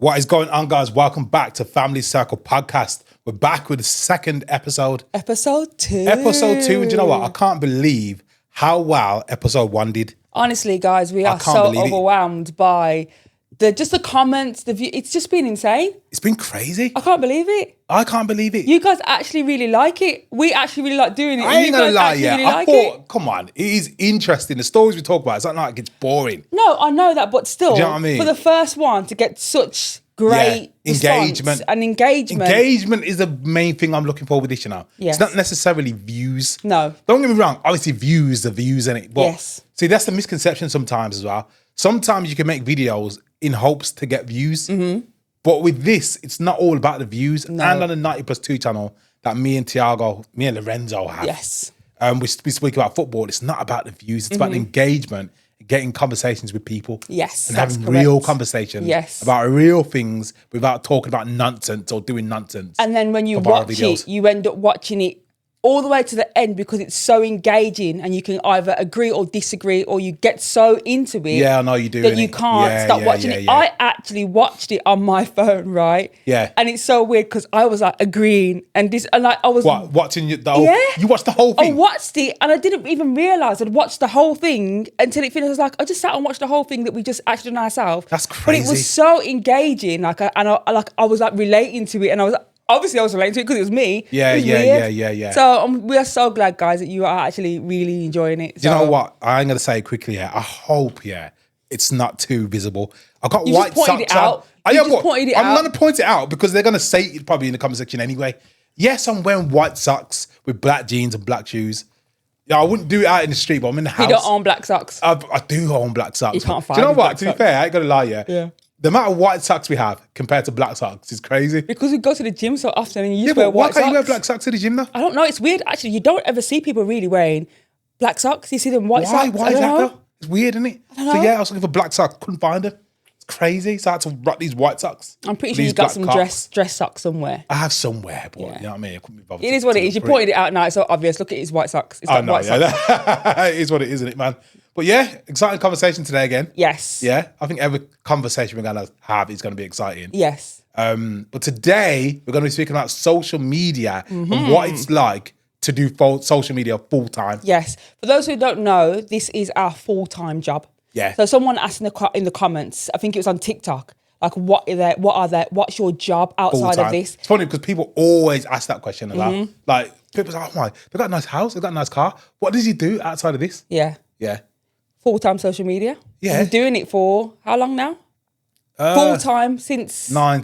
What is going on, guys? Welcome back to Family Circle Podcast. We're back with the second episode. Episode 2. Episode 2. And you know what? I can't believe how well episode 1 did. Honestly, guys, we are so overwhelmed by the comments, the view. It's just been insane. It's been crazy. I can't believe it. I can't believe it. You guys actually really like it. We actually really like doing it. I ain't gonna lie, yeah. Really I thought, come on, it is interesting. The stories we talk about, it's not like it's boring. No, I know that, but still, do you know what I mean? For the first one to get such great engagement and engagement. Engagement is the main thing I'm looking for with this, you know. Yes. It's not necessarily views. No. Don't get me wrong. Obviously, views, innit? But yes. See, that's the misconception sometimes as well. Sometimes you can make videos in hopes to get views. Mm-hmm. But with this, it's not all about the views. No. And on the 90+2 channel that me and Lorenzo have. Yes. We speak about football. It's not about the views. It's about the engagement, getting conversations with people. Yes. And having real conversations. Yes. About real things without talking about nonsense or doing nonsense. And then when you watch it, you end up watching it all the way to the end because it's so engaging and you can either agree or disagree or you get so into it. Yeah, I know you do. That you can't stop watching it. I actually watched it on my phone, right? Yeah. And it's so weird because I was like agreeing and I was... What, watching the whole... Yeah. You watched the whole thing? I watched it and I didn't even realise I'd watched the whole thing until it finished. I was like, I just sat and watched the whole thing that we just actually done ourselves. That's crazy. But it was so engaging. I was like relating to it and I was obviously I was relating to it because it was me. Yeah. So we are so glad, guys, that you are actually really enjoying it. So, you know what? I'm going to say quickly, I hope, it's not too visible. I've got white socks on. You just pointed it out. I'm going to point it out because they're going to say it probably in the comment section anyway. Yes, I'm wearing white socks with black jeans and black shoes. Yeah, I wouldn't do it out in the street, but I'm in the house. You don't own black socks? I do own black socks. You can't find Do you know what? To be socks. fair, I ain't going to lie, Yeah. The amount of white socks we have compared to black socks is crazy. Because we go to the gym so often and you just wear wear white socks. Why can't you wear black socks to the gym though? I don't know. It's weird. Actually, you don't ever see people really wearing black socks. You see them white socks. Why is that though? It's weird, isn't it? I don't know. So yeah, I was looking for black socks. Couldn't find them. It's crazy. So I had to rock these white socks. I'm pretty sure you got some dress socks somewhere. I have somewhere, but you know what I mean? I couldn't be bothered. It is what it is. You pointed it out now. It's so obvious. Look at his white socks. It's got white socks. It is what it is, isn't it, man? But yeah, exciting conversation today again. Yes. Yeah, I think every conversation we're going to have is going to be exciting. Yes. But today we're going to be speaking about social media and what it's like to do social media full time. Yes. For those who don't know, this is our full-time job. Yeah. So someone asked in the comments, I think it was on TikTok, like what's your job outside of this? It's funny because people always ask that question a lot. Like people say, oh my, they got a nice house, they got a nice car. What does he do outside of this? Yeah. Yeah. Full-time social media. Yeah. You're doing it for how long now? Full-time since 9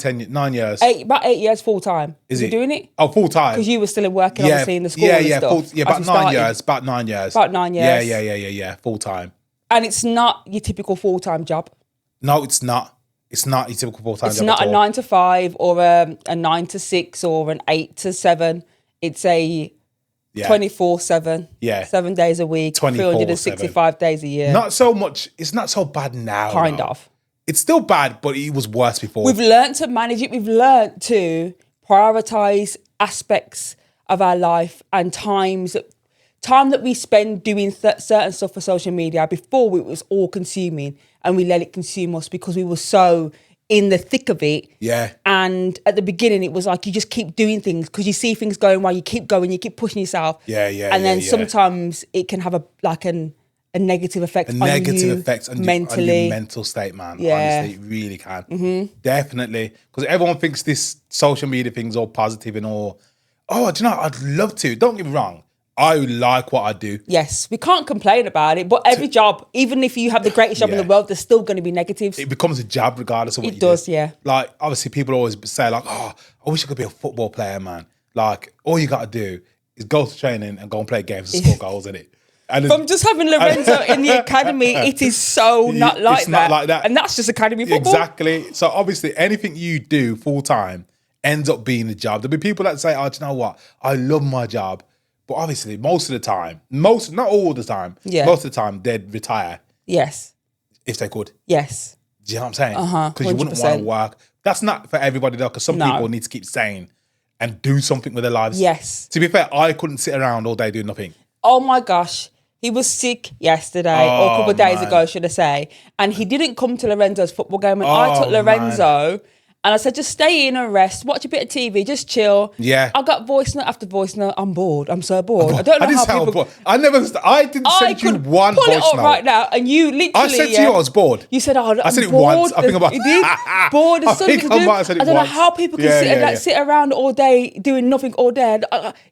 years. About 8 years full-time. Is you it doing it? Oh, full-time. Because you were still working obviously in the school and stuff. About 9 years. About 9 years. About 9 years. Yeah. Full-time. And it's not your typical full-time job. No, it's not. It's not your typical full-time job. It's not a 9 to 5 or a 9 to 6 or an 8 to 7. It's a 24/7. Yeah. 7 days a week. 365 days a year. Not so much. It's not so bad now. Kind of. It's still bad, but it was worse before. We've learned to manage it. We've learned to prioritize aspects of our life and time that we spend doing certain stuff for social media. Before it was all consuming and we let it consume us because we were so in the thick of it. Yeah. And at the beginning it was like you just keep doing things because you see things going well, you keep going, you keep pushing yourself. Yeah. And then sometimes it can have a negative effect on you. Mentally. On your mental state, man. Yeah. Honestly, it really can. Definitely. Because everyone thinks this social media thing's all positive and all, do you know, I'd love to. Don't get me wrong. I like what I do. Yes, we can't complain about it. But every job, even if you have the greatest job in the world, there's still going to be negatives. It becomes a job regardless of what you do. It does, yeah. Like, obviously, people always say, like, I wish I could be a football player, man. Like, all you got to do is go to training and go and play games and score goals, innit? And from just having Lorenzo in the academy, it is so not like that. Not like that. And that's just academy football. Exactly. So, obviously, anything you do full-time ends up being a job. There'll be people that say, do you know what? I love my job. But obviously, most of the time, not all the time, most of the time, they'd retire. Yes. If they could. Yes. Do you know what I'm saying? Because 100%. you wouldn't want to work. That's not for everybody though, because some people need to keep saying and do something with their lives. Yes. To be fair, I couldn't sit around all day doing nothing. Oh my gosh. He was sick yesterday, or a couple of days ago, should I say. And he didn't come to Lorenzo's football game. And I took Lorenzo And I said, just stay in and rest, watch a bit of TV, just chill. Yeah. I got voice note after voice note. I'm bored. I'm so bored. I don't know how people... I didn't send you one pull voice it up note. right now, and you literally... I said to you I was bored. You said, I said it once. I think about... You did? Bored. There's something to do. I said it I don't know once. how people can sit around all day doing nothing all day.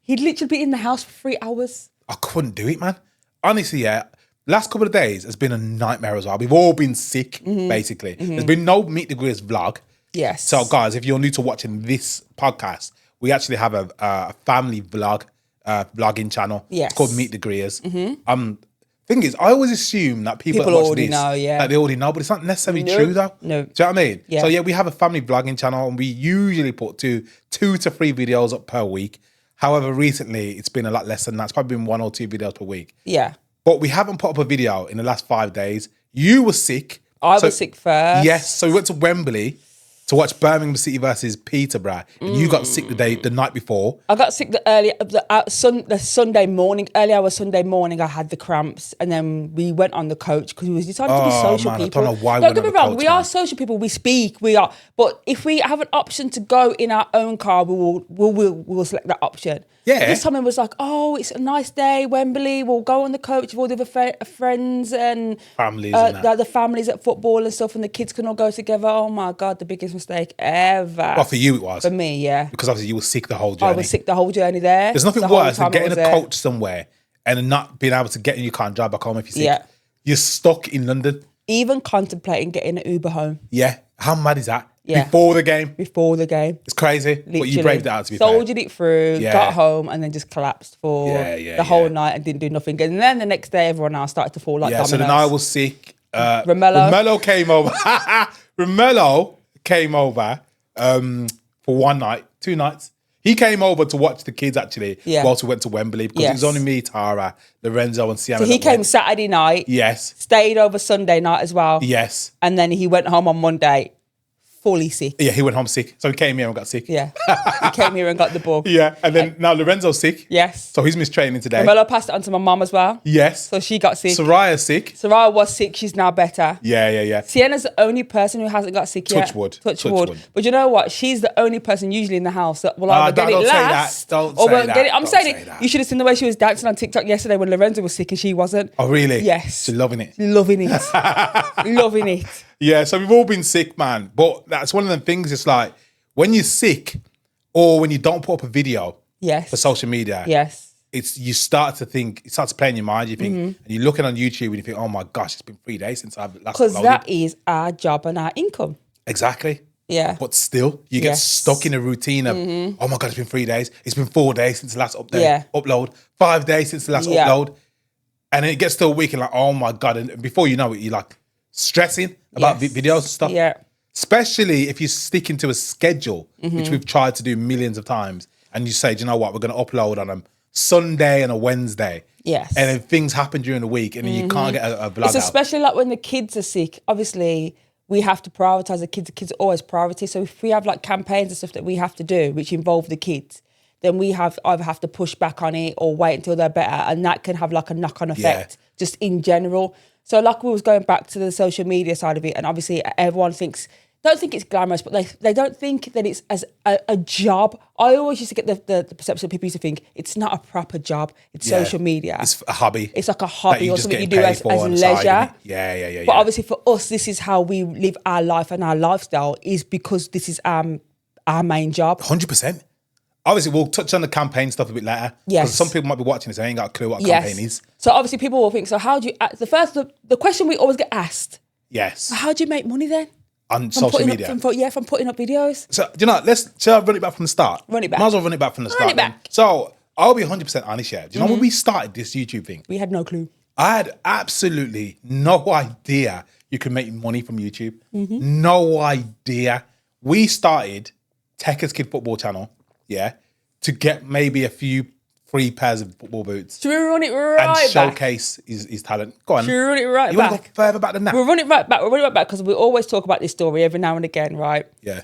He'd literally be in the house for 3 hours. I couldn't do it, man. Honestly, yeah. Last couple of days has been a nightmare as well. We've all been sick, basically. There's been no Meet the Greers vlog. Yes. So, guys, if you're new to watching this podcast, we actually have a family vlogging channel. Yes. It's called Meet the Greers. Thing is, I always assume that people that watch already this, know, that they already know, but it's not necessarily true, though. No. Do you know what I mean? Yeah. So, yeah, we have a family vlogging channel, and we usually put two to three videos up per week. However, recently, it's been a lot less than that. It's probably been 1 or 2 videos per week. Yeah. But we haven't put up a video in the last 5 days. You were sick. I was sick first. Yes. So we went to Wembley to watch Birmingham City versus Peterborough. And you got sick the night before. I got sick the Sunday morning, early hour Sunday morning. I had the cramps, and then we went on the coach because we decided to be social people. I don't know why. Don't get me wrong, we are social people. We speak, we are. But if we have an option to go in our own car, we'll select that option. Yeah. This time it was like, oh, it's a nice day, Wembley. We'll go on the coach with all the other friends and families, and the families at football and stuff, and the kids can all go together. Oh my God, the biggest mistake ever. Well, for you it was. For me, yeah. Because obviously you were sick the whole journey. I was sick the whole journey there. There's nothing worse than getting a coach somewhere and not being able to get in your car and drive back home if you're sick. Yeah. You're stuck in London. Even contemplating getting an Uber home. Yeah. How mad is that? Yeah. Before the game. It's crazy. Literally. But you braved it out, to be fair. Soldiered it through, got home, and then just collapsed for the whole night and didn't do nothing. And then the next day, everyone else started to fall like dominoes. So then I was sick. Romello came over. Romello came over for 1 night, 2 nights. He came over to watch the kids, actually, whilst we went to Wembley, because it was only me, Tara, Lorenzo, and Sienna. So he came Saturday night. Yes. Stayed over Sunday night as well. Yes. And then he went home on Monday, fully sick. Yeah, he went home sick. So he came here and got sick. Yeah. He came here and got the bug. Yeah. And then now Lorenzo's sick. Yes. So he's missed training today. Romello passed it on to my mum as well. Yes. So she got sick. Soraya's sick. Soraya was sick. She's now better. Yeah. Sienna's the only person who hasn't got sick yet. Touch wood. But you know what? She's the only person usually in the house that will either get it last or won't get it. I'm saying it. You should have seen the way she was dancing on TikTok yesterday when Lorenzo was sick and she wasn't. Oh, really? Yes. She's loving it. Loving it. Loving it. Yeah, so we've all been sick, man. But that's one of them things. It's like when you're sick or when you don't put up a video for social media. Yes. You start to think, it starts to play in your mind. You think, and you're looking on YouTube and you think, oh my gosh, it's been 3 days since I've last uploaded. Because that is our job and our income. Exactly. Yeah. But still, you get stuck in a routine of, oh my God, it's been 3 days. It's been 4 days since the last upload. 5 days since the last upload. And then it gets to a week and like, oh my God. And before you know it, you're like stressing about videos and stuff. Yeah. Especially if you're sticking to a schedule, which we've tried to do millions of times. And you say, do you know what? We're going to upload on a Sunday and a Wednesday. Yes. And then things happen during the week and then you can't get a vlog It's especially like when the kids are sick. Obviously, we have to prioritise the kids. The kids are always priority. So if we have like campaigns and stuff that we have to do, which involve the kids, then we either have to push back on it or wait until they're better. And that can have like a knock-on effect just in general. So like we was going back to the social media side of it, and obviously everyone don't think it's glamorous, but they don't think that it's as a job. I always used to get the perception people used to think it's not a proper job. It's social media. It's a hobby. It's like a hobby or something you do as leisure. Yeah. But obviously for us, this is how we live our life and our lifestyle is because this is our main job. 100%. Obviously, we'll touch on the campaign stuff a bit later. Yes. Because some people might be watching this and they ain't got a clue what a campaign is. So obviously people will think, so how do you, the question we always get asked. Yes. How do you make money then? On social media? From putting up videos. So, do you know, shall I run it back from the start? Run it back. Might as well run it back from the start. Run it back. So, I'll be 100% honest here. Do you know when we started this YouTube thing? We had no clue. I had absolutely no idea you could make money from YouTube. No idea. We started Tekka's Kid Football Channel, to get maybe a few free pairs of football boots. Should we run it right back? And showcase his talent. Go on. Should we run it right back? You want to go further back than that? We'll run it right back. We'll run it right back because we always talk about this story every now and again, right? Yeah.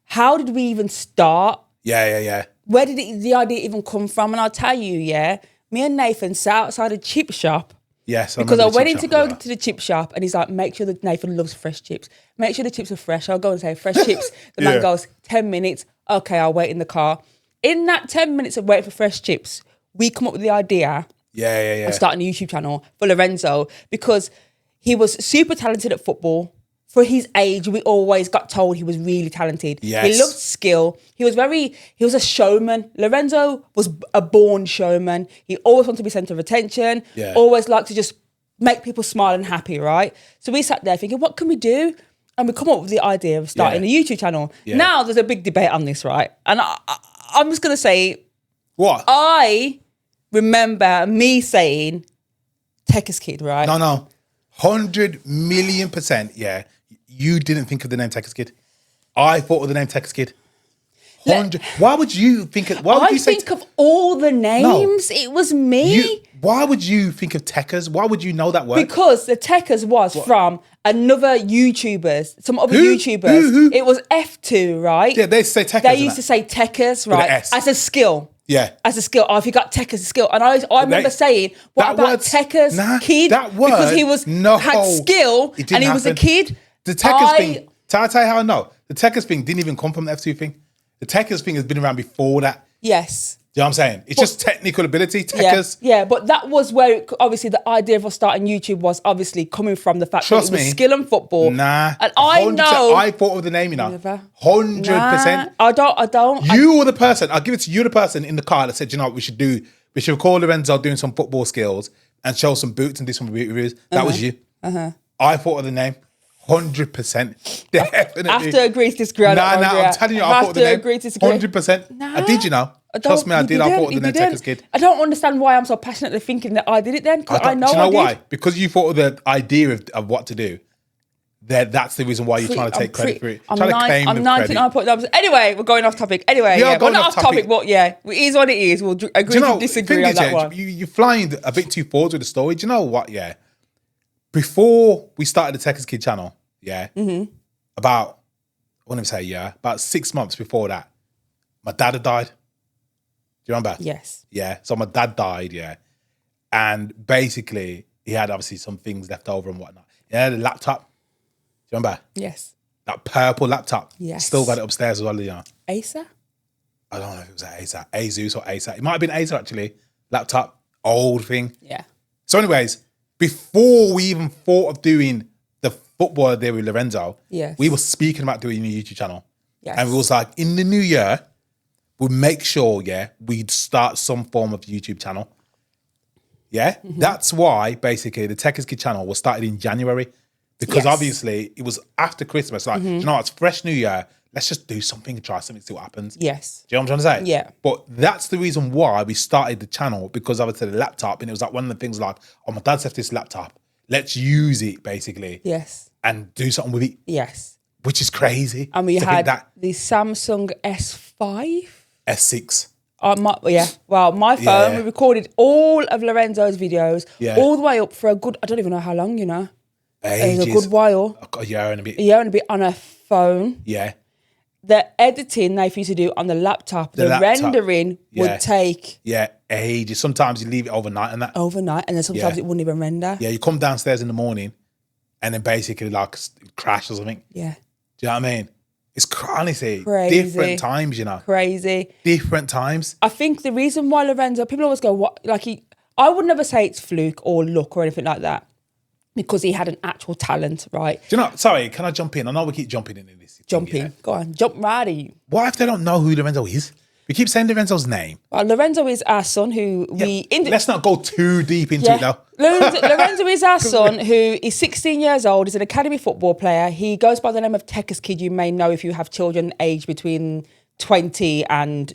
How did we even start? Yeah. Where did the idea even come from? And I'll tell you, me and Nathan sat outside a chip shop Yes, because I went in chip to shop, go to the chip shop and he's like, make sure that Nathan loves fresh chips. Make sure the chips are fresh. I'll go and say, fresh chips. The man goes, 10 minutes. Okay, I'll wait in the car. In that 10 minutes of waiting for fresh chips, we come up with the idea of starting a YouTube channel for Lorenzo because he was super talented at football. For his age, we always got told he was really talented. Yes. He loved skill. He was a showman. Lorenzo was a born showman. He always wanted to be centre of attention. Yeah. Always liked to just make people smile and happy, right? So we sat there thinking, what can we do? And we come up with the idea of starting a YouTube channel. Yeah. Now there's a big debate on this, right? And I'm just going to say... What? I remember me saying, Tekker's Kid, right? No. 100 million %, yeah. You didn't think of the name Tekker's Kid. I thought of the name Tekker's Kid. 100. Why would you think of... Why would you think of all the names. No. It was me. Why would you think of Tekkers? Why would you know that word? Because the Tekkers was from another YouTubers, some other YouTubers. Who? It was F2, right? Yeah, they used to say Tekkers. They used to say Tekkers, right? As a skill. Yeah. As a skill. Oh, if you got Tekkers, a skill. And I remember saying, what about Tekker's Kid? That word. Because he had skill and he was a kid. The Tekkers thing, I'll tell you how I know. The Tekkers thing didn't even come from the F2 thing. The Tekkers thing has been around before that. Yes. Do you know what I'm saying? It's just technical ability, Tekkers. Yeah, but that was where, obviously, the idea of us starting YouTube was obviously coming from the fact that it was skill and football. Nah. And I know... I thought of the name, you know. Never. 100%. Nah, I don't. You were the person, I'll give it to you, the person in the car that said, you know what we should do? We should record Lorenzo doing some football skills and show some boots and do some boot reviews. That was you. I thought of the name. 100%. Definitely. I have to agree to disagree. I'm telling you, I thought of the name. Agree to disagree. 100%. Nah, I did, you know. Trust me, I did. I thought of the name Tekker's Kid. I don't understand why I'm so passionately thinking that I did it then. Because I know do you know why? Because you thought of the idea of what to do. That's the reason why you're trying to take credit for it. I'm 99.9%. Anyway, we're going off topic. Anyway, we're not off topic, but it is what it is. We'll agree to disagree on that one. You're flying a bit too forward with the story. Do you know what? Yeah. Before we started the Tekker's Kid channel, about 6 months before that, my dad had died. Do you remember? Yes. Yeah. So my dad died, and basically he had obviously some things left over and whatnot. He had a laptop. Do you remember? Yes. That purple laptop. Yes. Still got it upstairs as well, you know. Acer? I don't know if it was Asus or Acer. It might have been Acer actually. Laptop, old thing. Yeah. So anyways, before we even thought of doing the football there with Lorenzo, we were speaking about doing a YouTube channel. Yes. And we was like, in the new year, we'll make sure, we'd start some form of YouTube channel. Yeah? That's why, basically, the Tekker's Kid channel was started in January. Because obviously, it was after Christmas. Like, you know, it's fresh new year. Let's just do something, try something, see what happens. Yes. Do you know what I'm trying to say? Yeah. But that's the reason why we started the channel, because obviously the laptop, and it was like one of the things like, oh, my dad's left this laptop. Let's use it, basically. Yes. And do something with it. Yes. Which is crazy. And we had the Samsung S5? S6. My phone, we recorded all of Lorenzo's videos, all the way up for a good, I don't even know how long, you know. Ages. A good while. A year and a bit. A year and a bit on a phone. Yeah. The editing they used to do on the laptop, the rendering would take... Yeah, ages. Sometimes you leave it overnight and that. Overnight, and then sometimes it wouldn't even render. Yeah, you come downstairs in the morning and then basically like crash or something. Yeah. Do you know what I mean? It's honestly crazy. Different times, you know. Crazy. Different times. I think the reason why Lorenzo, people always go, what? Like I would never say it's fluke or luck or anything like that, because he had an actual talent, right? Do you know? Sorry, can I jump in? I know we keep jumping in this. Go on, jump right at you. What if they don't know who Lorenzo is? We keep saying Lorenzo's name. Well, Lorenzo is our son who let's not go too deep into it now. Lorenzo is our son who is 16 years old. He's an academy football player. He goes by the name of Tekker's Kid. You may know if you have children aged between 20 and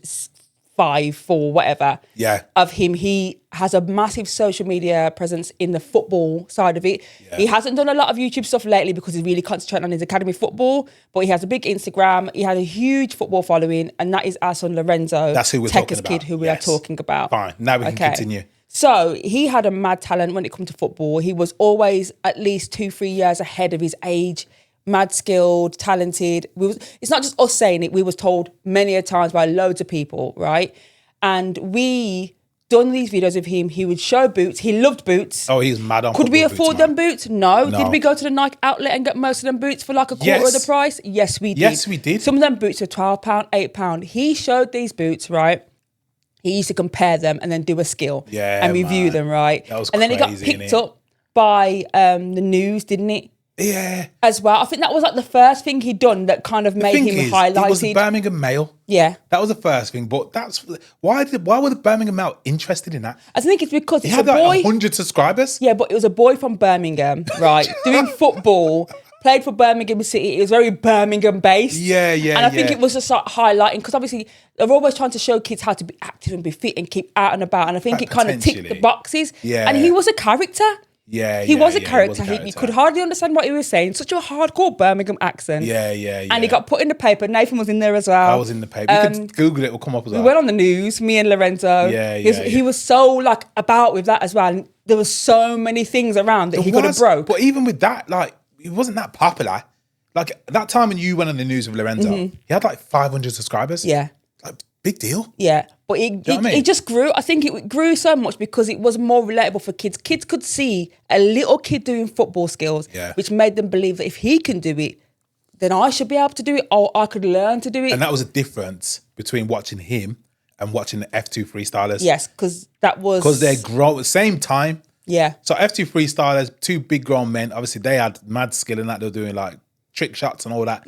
5, 4, whatever. Yeah. Of him. He has a massive social media presence in the football side of it. Yeah. He hasn't done a lot of YouTube stuff lately because he's really concentrating on his academy football, but he has a big Instagram. He has a huge football following, and that is our son Lorenzo. That's who we're talking Tekker's about. Kid, who we are talking about. Fine. Now we can continue. So he had a mad talent when it comes to football. He was always at least 2-3 years ahead of his age. Mad skilled, talented. It's not just us saying it. We was told many a times by loads of people, right? And we done these videos of him. He would show boots. He loved boots. Oh, he's mad on Could we football afford boots, them boots? No. Did we go to the Nike outlet and get most of them boots for like a quarter of the price? Yes, we did. Yes, we did. Some of them boots were £12, £8. He showed these boots, right? He used to compare them and then do a skill and review them, right? That was and then it got picked up by the news, didn't it? Yeah. As well. I think that was like the first thing he'd done that kind of made him highlighted. It was the Birmingham Mail. Yeah. That was the first thing. But that's why were the Birmingham Mail interested in that? I think it's because he had like 100 subscribers. Yeah, but it was a boy from Birmingham, right? Doing football, played for Birmingham City. It was very Birmingham based. Yeah. And I think it was just like highlighting, because obviously they're always trying to show kids how to be active and be fit and keep out and about. And I think it kind of ticked the boxes. Yeah. And he was a character. Yeah, he was a character. He could hardly understand what he was saying. Such a hardcore Birmingham accent. Yeah. And he got put in the paper. Nathan was in there as well. I was in the paper. You could Google it, it'll come up as well. We went on the news, me and Lorenzo. He was so like about with that as well. And there was so many things around that he could have broke. But even with that, like, it wasn't that popular. Like, that time when you went on the news with Lorenzo, he had like 500 subscribers. Yeah. Like, big deal. Yeah. But it just grew. I think it grew so much because it was more relatable for kids. Kids could see a little kid doing football skills, which made them believe that if he can do it, then I should be able to do it, or I could learn to do it. And that was a difference between watching him and watching the F2 freestylers. Yes, because that was... Because they're grown, same time. Yeah. So F2 freestylers, two big grown men, obviously they had mad skill in that. They were doing like trick shots and all that.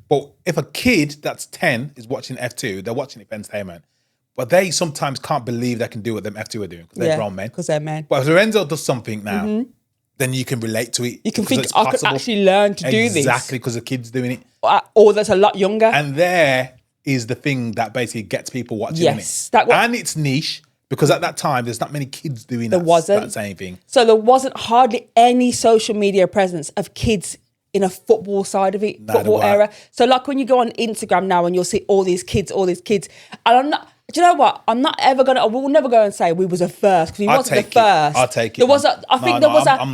But if a kid that's 10 is watching F2, they're watching it for entertainment. But they sometimes can't believe they can do what them F2 are doing because they're grown men. Because they're men. But if Lorenzo does something now, then you can relate to it. You can think, I could actually learn to do this. Exactly, because the kid's doing it. Or that's a lot younger. And there is the thing that basically gets people watching it. And it's niche, because at that time, there's not many kids doing that same thing. So there wasn't hardly any social media presence of kids in a football side of it, football era. So like when you go on Instagram now and you'll see all these kids. And I'm not... Do you know what? I will never go and say we was a first, because we wasn't the first. I'll take it. There was I'm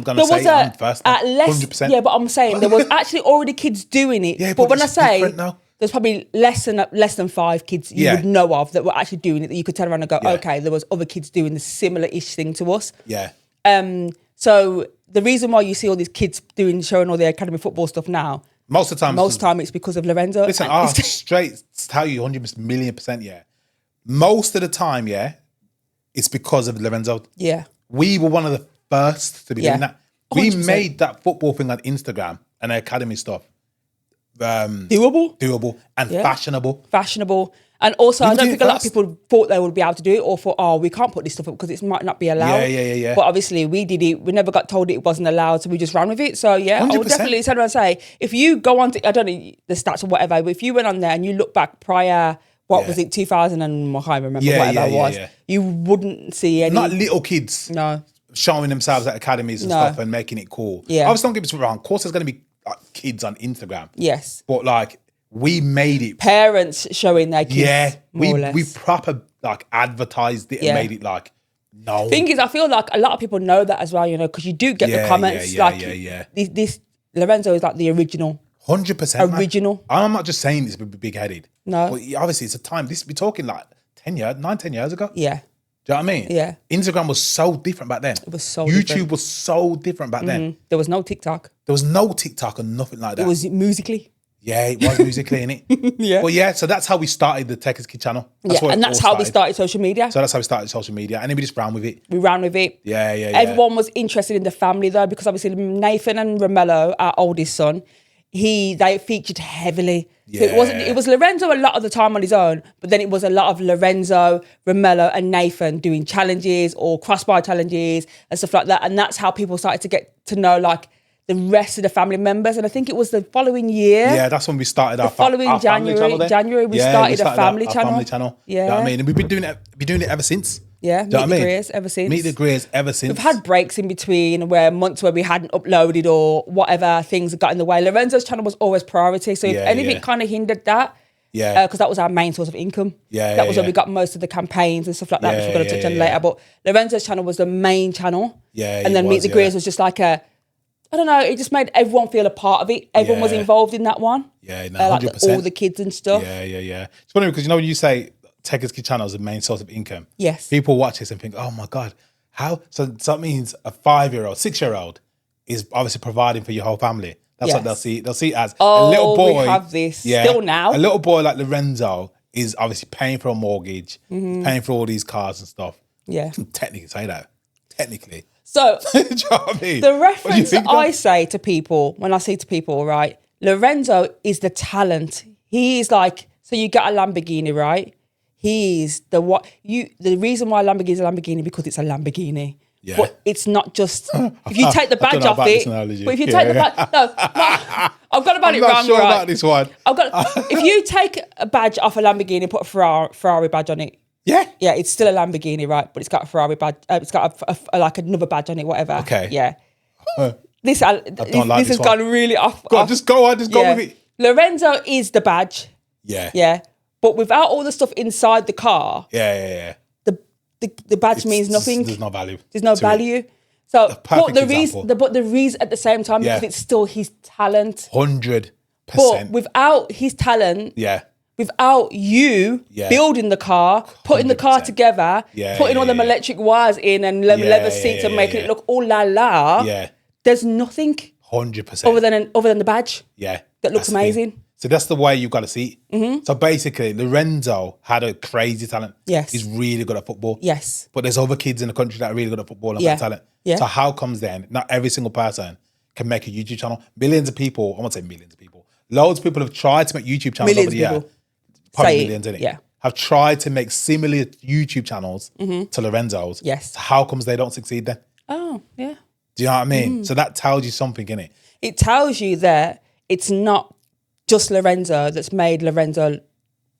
going to say I'm first. At less, 100%. Yeah, but I'm saying there was actually already kids doing it. Yeah, but when I say there's probably less than 5 kids you would know of that were actually doing it, that you could turn around and go, okay, there was other kids doing the similar-ish thing to us. Yeah. So the reason why you see all these kids showing all their academy football stuff now, most of the time it's because of Lorenzo. Listen, I'll straight tell you 100,000,000%, yeah. Most of the time, it's because of Lorenzo. Yeah. We were one of the first to be doing that. 100%. We made that football thing on Instagram and the academy stuff doable and fashionable. And also, I don't think a lot of people thought they would be able to do it, or thought, we can't put this stuff up because it might not be allowed. Yeah. But obviously, we did it. We never got told it wasn't allowed, so we just ran with it. So, 100%. I would definitely turn around and say, if you go on to, I don't know the stats or whatever, but if you went on there and you look back prior... What was it, 2000 and I can't remember whatever it was. You wouldn't see any... Not little kids showing themselves at academies and stuff and making it cool. Yeah. Obviously, don't get me wrong. Of course, there's going to be like, kids on Instagram. Yes. But like, we made it... Parents showing their kids, more or less. We proper like advertised it and made it like, no. Thing is, I feel like a lot of people know that as well, because you do get the comments. This Lorenzo is like the original... 100%. Original. I'm not just saying this big-headed. No. But obviously, it's a time. We're talking like 10 years ago. Yeah. Do you know what I mean? Yeah. Instagram was so different back then. It was so YouTube different. was so different back then. There was no TikTok. There was no TikTok and nothing like that. It was Musically. Yeah, it was Musically, innit? Yeah. But so that's how we started the Tech is Kid channel. And that's how we started social media. So that's how we started social media. And then we just ran with it. Yeah. Everyone was interested in the family though, because obviously Nathan and Romello, our oldest son, they featured heavily. So it was Lorenzo a lot of the time on his own, but then it was a lot of Lorenzo, Romello and Nathan doing challenges or crossbar challenges and stuff like that. And that's how people started to get to know like the rest of the family members. And I think it was the following year. Yeah, that's when we started our following January, we started a family channel. Yeah. You know what I mean? And we've been doing it ever since. Yeah, Meet the Greers ever since. Meet the Greers ever since. We've had breaks in between where months where we hadn't uploaded or whatever, things got in the way. Lorenzo's channel was always priority. So if anything kind of hindered that, because that was our main source of income. That was where we got most of the campaigns and stuff like that, which we're going to touch on later. But Lorenzo's channel was the main channel. And then Meet the Greers was just like I don't know, it just made everyone feel a part of it. Everyone was involved in that one. Yeah, no, 100%. Like all the kids and stuff. Yeah. It's funny because when you say Tegaski channel is the main source of income. Yes. People watch this and think, oh my God, how? So that means a 5-year-old, 6-year-old is obviously providing for your whole family. That's what they'll see. They'll see it as a little boy. We have this still now. A little boy like Lorenzo is obviously paying for a mortgage, paying for all these cars and stuff. Yeah. Technically say that. Technically. So Do you know what I mean? the reference that I say to people, when I say to people, right, Lorenzo is the talent. He is like, so you get a Lamborghini, right? He is the reason why Lamborghini is a Lamborghini because it's a Lamborghini. Yeah. But it's not just if you take the badge off it. But if you take the badge, no, I've got about it wrong. I'm not sure about this one. If you take a badge off a Lamborghini and put a Ferrari badge on it. Yeah, it's still a Lamborghini, right? But it's got a Ferrari badge. It's got like another badge on it, whatever. Okay. Yeah. This has gone really off. Just go with it. Lorenzo is the badge. Yeah. Yeah. But without all the stuff inside the car. Yeah. The badge means nothing. There's no value. There's no value. So, but the example. reason at the same time because it's still his talent. 100%. But without his talent, without you building the car, putting 100%. The car together, putting all them electric wires in and leather seats and making it look all la. Yeah. There's nothing. 100%. Other than the badge. Yeah. That looks amazing. So that's the way you've got to see it. Mm-hmm. So basically, Lorenzo had a crazy talent. Yes. He's really good at football. Yes. But there's other kids in the country that are really good at football and got talent. Yeah. So how comes then not every single person can make a YouTube channel? Millions of people, I won't say millions of people, loads of people have tried to make YouTube channels over the year. Probably millions, innit? Yeah. Have tried to make similar YouTube channels to Lorenzo's. Yes. So how comes they don't succeed then? Oh, yeah. Do you know what I mean? So that tells you something, innit? It tells you that it's not just Lorenzo that's made Lorenzo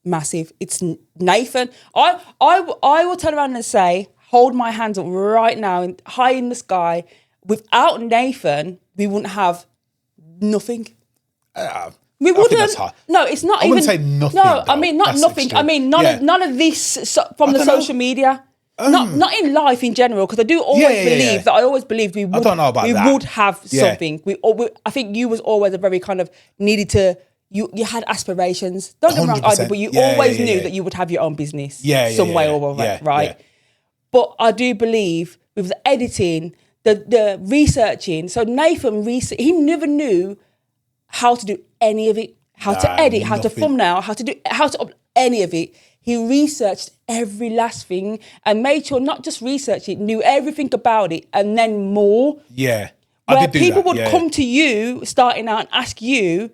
massive. It's Nathan. I will turn around and say, hold my hands up right now, high in the sky. Without Nathan, we wouldn't have nothing. We wouldn't. No, it's not. I wouldn't say nothing. No, I mean not nothing. Extreme. I mean none of this from the social media. Not in life in general, because I do always believe that I always believed we would. I don't know about that. Would have something. I think you was always a very kind of needed to. You had aspirations. Don't get me wrong, I did, but you always knew that you would have your own business some way or other, right? Yeah. But I do believe with the editing, the researching. So Nathan he never knew how to do any of it, how to edit, how to thumbnail, how to upload any of it. He researched every last thing and made sure not just research it, knew everything about it, and then more. Yeah, where people would come to you starting out and ask you,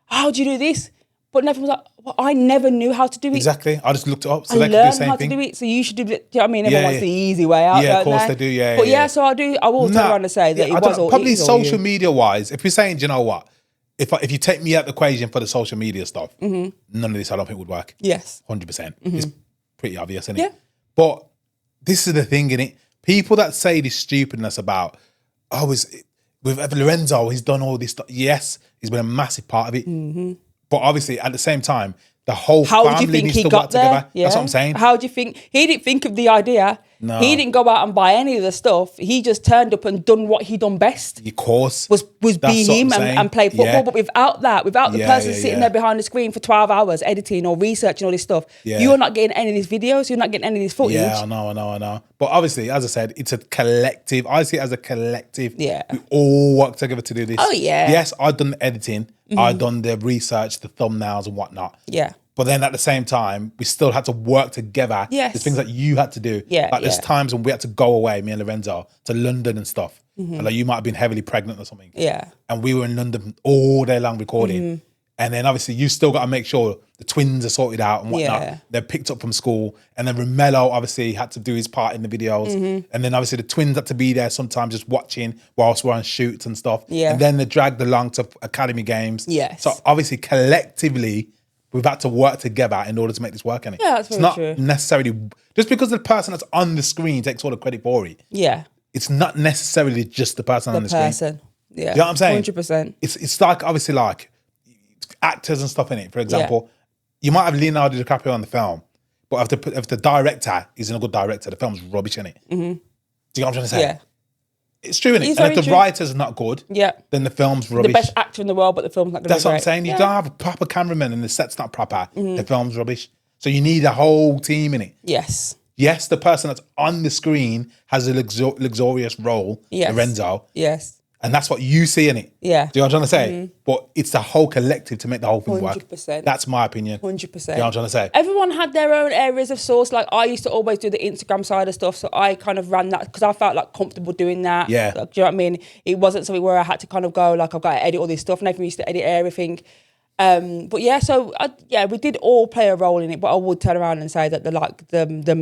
how do you do this? But Nathan was like, well, I never knew how to do it. Exactly. I just looked it up. So I learned how to do it. So you should do it. Do you know what I mean? Everyone wants the easy way out. Yeah, of course they do. Yeah. But so I do. I will turn around and say that it was all probably social media wise. If you're saying, do you know what? If you take me out the equation for the social media stuff, none of this I don't think would work. Yes. 100%. It's pretty obvious, isn't it? Yeah. But this is the thing, innit? People that say this stupidness about, with Lorenzo, he's done all this stuff. Yes, he's been a massive part of it. Mm-hmm. But obviously, at the same time, the whole family needs to work together. Yeah. That's what I'm saying. How do you think? He didn't think of the idea. No. He didn't go out and buy any of the stuff. He just turned up and done what he done best. Of course. Was be him and play football. Yeah. But without the person sitting there behind the screen for 12 hours editing or researching all this stuff, you're not getting any of these videos. You're not getting any of this footage. Yeah, I know. But obviously, as I said, it's a collective. I see it as a collective. Yeah. We all work together to do this. Oh, yeah. Yes, I've done the editing. I've done the research, the thumbnails and whatnot. Yeah. But then at the same time, we still had to work together. Yes. There's things that you had to do. Yeah. Like there's times when we had to go away, me and Lorenzo, to London and stuff. And like you might have been heavily pregnant or something. Yeah. And we were in London all day long recording. And then obviously you still got to make sure the twins are sorted out and whatnot. Yeah. They're picked up from school. And then Romello obviously had to do his part in the videos. And then obviously the twins had to be there sometimes just watching whilst we're on shoots and stuff. Yeah. And then they're dragged along to academy games. Yes. So obviously collectively, we've had to work together in order to make this work, innit? Yeah, that's very true. It's not necessarily, just because the person that's on the screen takes all the credit for it. Yeah. It's not necessarily just the person on the screen. Yeah. Do you know what I'm saying? 100%. It's like, obviously like, actors and stuff in it. For example, you might have Leonardo DiCaprio on the film, but if the director isn't a good director, the film's rubbish, innit? Do you know what I'm trying to say? Yeah. It's true, innit? And if the writer's not good, then the film's rubbish. The best actor in the world, but the film's not good. That's what I'm saying. You don't have a proper cameraman and the set's not proper, the film's rubbish. So you need a whole team in it. Yes. Yes, the person that's on the screen has a luxurious role, Lorenzo. Yes. And that's what you see in it. Yeah. Do you know what I'm trying to say? But it's the whole collective to make the whole thing 100%. work. That's my opinion. 100%. Do you know what I'm trying to say? Everyone had their own areas of source. Like I used to always do the Instagram side of stuff. So I kind of ran that because I felt like comfortable doing that. Yeah. Like, do you know what I mean? It wasn't something where I had to kind of go like, I've got to edit all this stuff. Nathan used to edit everything. But yeah, so we did all play a role in it. But I would turn around and say that the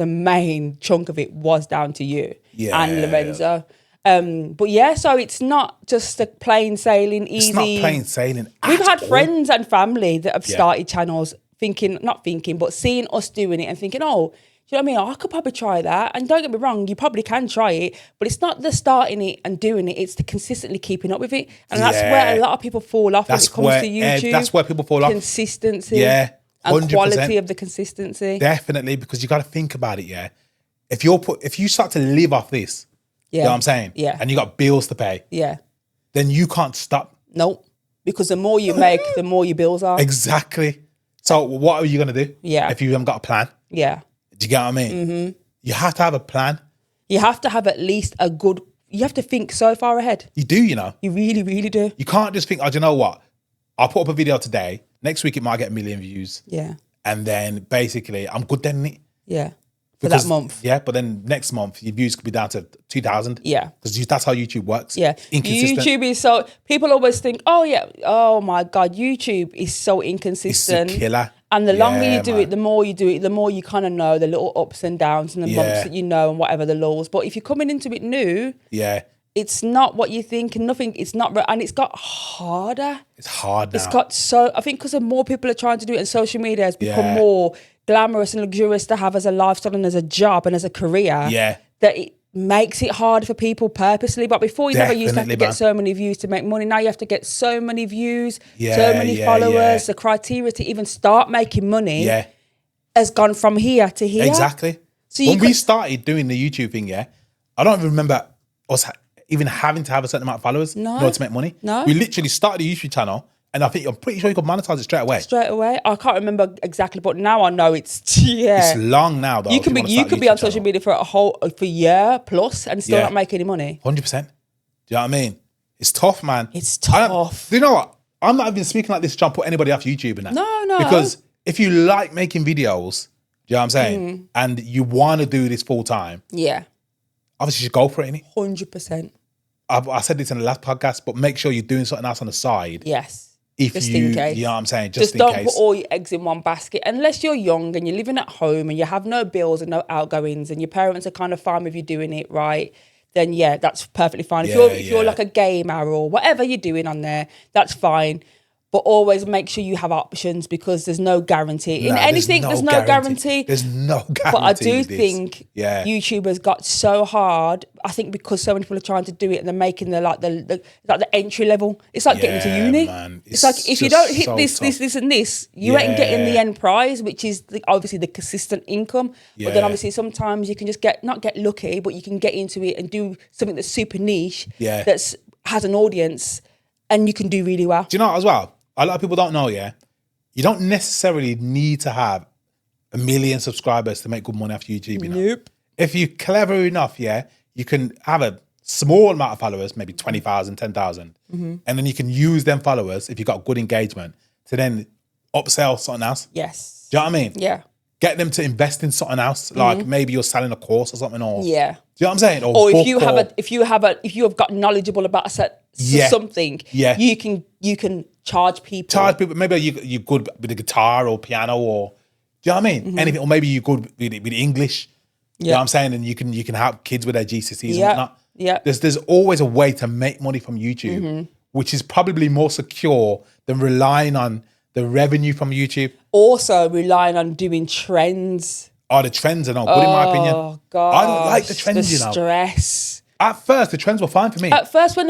main chunk of it was down to you and Lorenzo. But yeah, so it's not just a plain sailing, easy. It's not plain sailing. We've had friends and family that have started channels but seeing us doing it and thinking, oh, do you know what I mean? Oh, I could probably try that. And don't get me wrong, you probably can try it, but it's not the starting it and doing it, it's the consistently keeping up with it. And that's where a lot of people fall off when it comes to YouTube. That's where people fall off. Consistency. Yeah. 100%. And quality of the consistency. Definitely, because you got to think about it, yeah. If you start to live off this, you know what I'm saying? Yeah. And you got bills to pay. Yeah. Then you can't stop. Nope. Because the more you make, the more your bills are. Exactly. So what are you going to do? Yeah. If you haven't got a plan? Yeah. Do you get what I mean? Mm-hmm. You have to have a plan. You have to have at least you have to think so far ahead. You do, you know. You really, really do. You can't just think, oh, do you know what? I'll put up a video today. Next week it might get 1 million views. Yeah. And then basically I'm good then, innit? Yeah. For that month. Yeah, but then next month your views could be down to 2,000. Yeah. Because that's how YouTube works. Yeah. Inconsistent. YouTube is so, people always think, oh my God, YouTube is so inconsistent. It's a killer. And the longer you do it, the more you kind of know the little ups and downs and the bumps that you know and whatever the lulls. But if you're coming into it new, it's not what you think and nothing, it's not, and it's got harder. It's hard now. It's got so, I think because more people are trying to do it and social media has become more glamorous and luxurious to have as a lifestyle and as a job and as a career, that it makes it hard for people purposely. But before you never used to have to get so many views to make money. Now you have to get so many views, so many followers. The criteria to even start making money has gone from here to here. Exactly. So when we started doing the YouTube thing, I don't remember us even having to have a certain amount of followers in order to make money. No. We literally started a YouTube channel and I'm pretty sure you could monetize it straight away. Straight away? I can't remember exactly, but now I know it's, It's long now though. You could be on social media for a year plus and still not make any money. 100%. Do you know what I mean? It's tough, man. It's tough. Do you know what? I'm not even speaking like this to try and put anybody off YouTube and that. No. Because if you like making videos, do you know what I'm saying? And you want to do this full time. Yeah. Obviously, you should go for it, innit? 100%. I said this in the last podcast, but make sure you're doing something else on the side. Yes. Just in case. You know what I'm saying? Just in don't case. Put all your eggs in one basket. Unless you're young and you're living at home and you have no bills and no outgoings and your parents are kind of fine with you doing it right, then that's perfectly fine. If you're like a gamer or whatever you're doing on there, that's fine. But always make sure you have options because there's no guarantee. In anything, there's no guarantee. There's no guarantee. But I do think YouTube has got so hard. I think because so many people are trying to do it and they're making the entry level. It's like getting to uni. Man. It's like if you don't hit this and this, you ain't getting the end prize, which is obviously the consistent income. But then obviously sometimes you can just not get lucky, but you can get into it and do something that's super niche, has an audience, and you can do really well. Do you know what, as well? A lot of people don't know, you don't necessarily need to have 1 million subscribers to make good money off YouTube, you know? Nope. If you're clever enough, you can have a small amount of followers, maybe 20,000, 10,000. And then you can use them followers, if you've got good engagement, to then upsell something else. Yes. Do you know what I mean? Yeah. Get them to invest in something else, like maybe you're selling a course or something, or do you know what I'm saying? Or if you have got knowledgeable about something, you can charge people. Maybe you're good with the guitar or piano, or do you know what I mean? Anything, or maybe you're good with English. You know what I'm saying? And you can help kids with their GCSEs and whatnot. Yeah. There's always a way to make money from YouTube, which is probably more secure than relying on the revenue from YouTube. Also relying on doing trends. Oh, the trends are not good in my opinion. Oh God. I don't like the trends, the stress. At first, the trends were fine for me. At first, when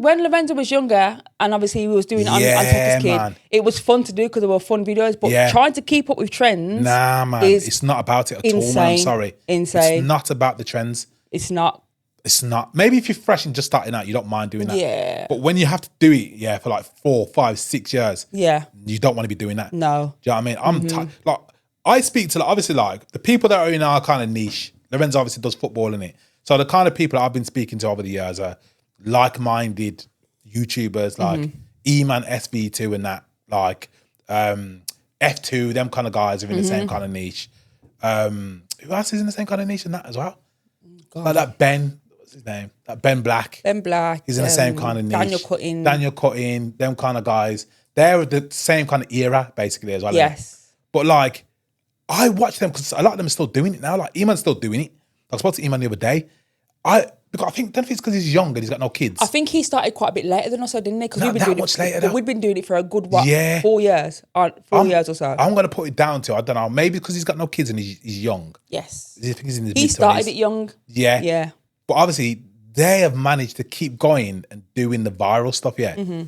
Lorenzo was younger, and obviously he was doing it on Tech as Kid, man. it was fun to do because there were fun videos. But trying to keep up with trends, nah, man, it's not about it at all. Man, I'm sorry, insane. It's not about the trends. It's not. It's not. Maybe if you're fresh and just starting out, you don't mind doing that. Yeah. But when you have to do it, for like 4, 5, 6 years, you don't want to be doing that. No. Do you know what I mean? I'm like, I speak to, like, obviously, like the people that are in our kind of niche. Lorenzo obviously does football in it. So the kind of people that I've been speaking to over the years are like-minded YouTubers, like E-Man SV2 and that, like F2, them kind of guys are in the same kind of niche. Who else is in the same kind of niche and that as well? God. Like that Ben, what's his name? That Ben Black. Ben Black. He's in the same kind of niche. Daniel Cutting, them kind of guys. They're the same kind of era, basically, as well. Yes. But like, I watch them because a lot of them are still doing it now. Like, Eman's still doing it. I spoke to Eman the other day. I don't think it's because he's young and he's got no kids. I think he started quite a bit later than us, didn't he? Because we've been doing it for a good 4 years, 4 years or so. I'm going to put it down to, I don't know, maybe because he's got no kids and he's young. Yes. I think he's in his he started it young. Yeah. Yeah. But obviously, they have managed to keep going and doing the viral stuff,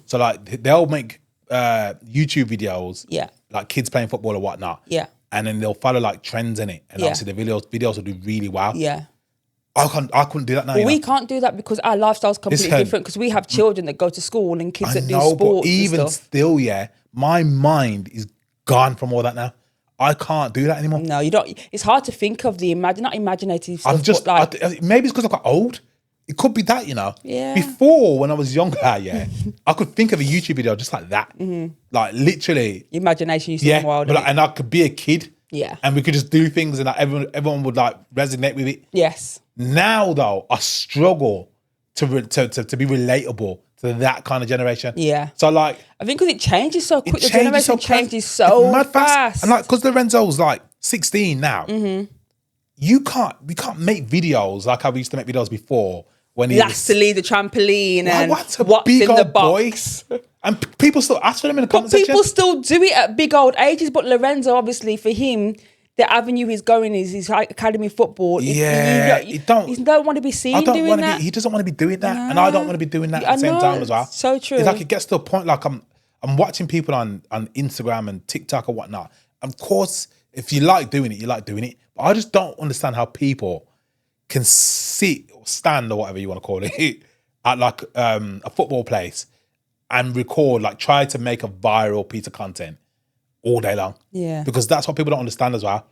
So like, they'll make YouTube videos, like kids playing football or whatnot. Yeah. And then they'll follow like trends in it. And obviously the videos will do really well. Yeah. I couldn't do that now. Well, we can't do that because our lifestyle's completely different because we have children that go to school and kids that do sports but even and stuff. still, my mind is gone from all that now. I can't do that anymore. No, you don't. It's hard to think of not imaginative stuff. I'm just, maybe it's because I got old. It could be that, Yeah. Before, when I was younger, I could think of a YouTube video just like that. Like, literally. Imagination used to be wild. And I could be a kid. Yeah. And we could just do things and like, everyone would like resonate with it. Yes. Now, though, I struggle to be relatable to that kind of generation. Yeah. So, like, I think because it changes so quick. The generation changes so fast. And like, because Lorenzo's like 16 now, we can't make videos like how we used to make videos before. When he lastly, the trampoline and what's in the box. And people still ask for them in the comment section. People still do it at big old ages. But Lorenzo, obviously, for him, the avenue he's going is his academy football. He don't want to be seen doing that. He doesn't want to be doing that, and I don't want to be doing that at the same time as well. So true. It's like it gets to a point like I'm watching people on Instagram and TikTok or whatnot. And of course, if you like doing it, you like doing it. But I just don't understand how people can sit or stand or whatever you want to call it at like a football place and record, like try to make a viral piece of content all day long. Yeah. Because that's what people don't understand as well.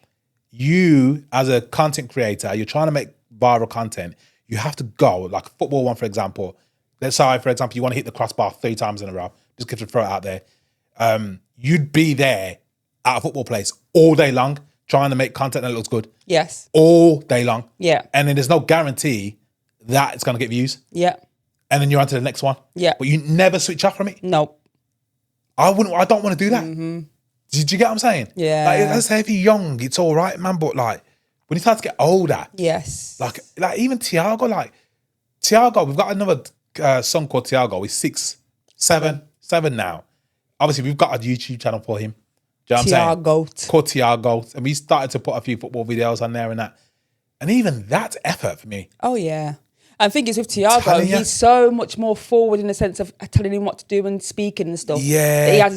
You, as a content creator, you're trying to make viral content, you have to go, like a football one, for example. Let's say, for example, you want to hit the crossbar 3 times in a row, just to throw it out there. You'd be there at a football place all day long, trying to make content that looks good. Yes. All day long. Yeah. And then there's no guarantee that it's going to get views. Yeah. And then you're on to the next one. Yeah. But you never switch off from it. No. I don't want to do that. Do you get what I'm saying? Yeah. Like, let's say if you're young, it's all right, man. But like, when you start to get older, yes. Like even Tiago, we've got another son called Tiago. He's 7 now. Obviously, we've got a YouTube channel for him. Do you know what I'm saying? Called Tiago. And we started to put a few football videos on there and that. And even that's effort for me. Oh, yeah. And the thing is with Tiago, he's so much more forward in the sense of telling him what to do and speaking and stuff. Yeah. He has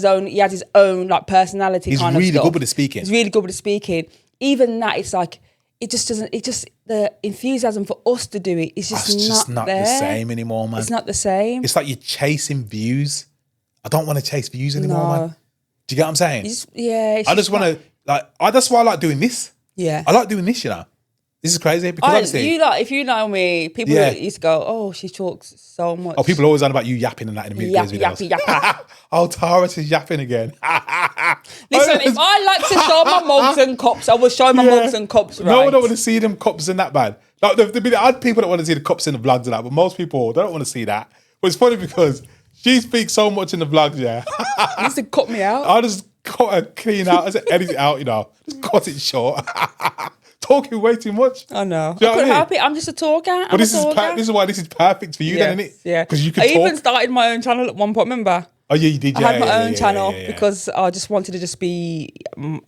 his own like personality kind of stuff. He's really good with the speaking. He's really good with the speaking. Even that, it's like, the enthusiasm for us to do it is just not there. The same anymore, man. It's not the same. It's like you're chasing views. I don't want to chase views anymore, man. Do you get what I'm saying? I just want to, that's why I like doing this. Yeah. I like doing this, This is crazy because obviously, if you know me, people used to go, "Oh, she talks so much." Oh, people are always on about you yapping and that in the videos. Yappa. Oh, Tara's is yapping again. Listen, if I like to show my mugs and cups, I will show my mugs and cups. Right? No one don't want to see them cups and that, man. Like there'll be the odd people that want to see the cups in the vlogs and that, but most people don't want to see that. But it's funny because she speaks so much in the vlogs. Yeah, you used to cut me out. I just cut her clean out. I just edit it out. Just cut it short. Talking way too much. I know. Do you know I couldn't help it. I'm just a talker. But this is why this is perfect for you, then, isn't it? Yeah. Because you can talk. I even started my own channel at one point. Remember? Oh yeah, you did. I had my own channel because I just wanted to just be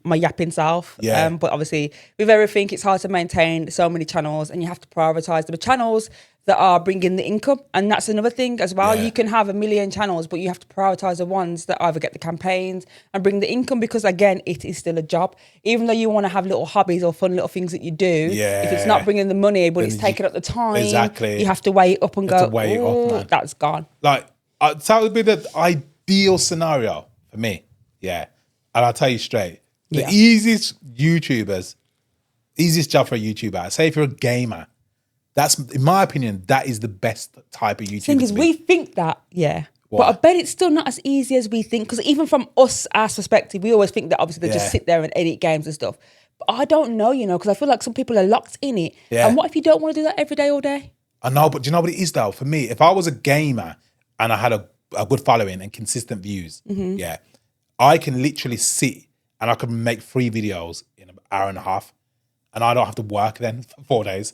my yapping self. Yeah. But obviously, with everything, it's hard to maintain so many channels, and you have to prioritize the channels that are bringing the income. And that's another thing as well. Yeah. You can have 1 million channels, but you have to prioritize the ones that either get the campaigns and bring the income, because again, it is still a job. Even though you want to have little hobbies or fun little things that you do, if it's not bringing the money, but then it's taking up the time, exactly, you have to weigh it up and go, oh, that's gone. Like, that would be the ideal scenario for me. Yeah. And I'll tell you straight, the easiest job for a YouTuber, say if you're a gamer, that's, in my opinion, that is the best type of YouTuber. The thing is, we think that, but I bet it's still not as easy as we think, because even from our perspective, we always think that obviously they just sit there and edit games and stuff. But I don't know, because I feel like some people are locked in it. Yeah. And what if you don't want to do that every day, all day? I know, but do you know what it is though? For me, if I was a gamer and I had a good following and consistent views, I can literally sit and I can make 3 videos in an hour and a half, and I don't have to work then for 4 days.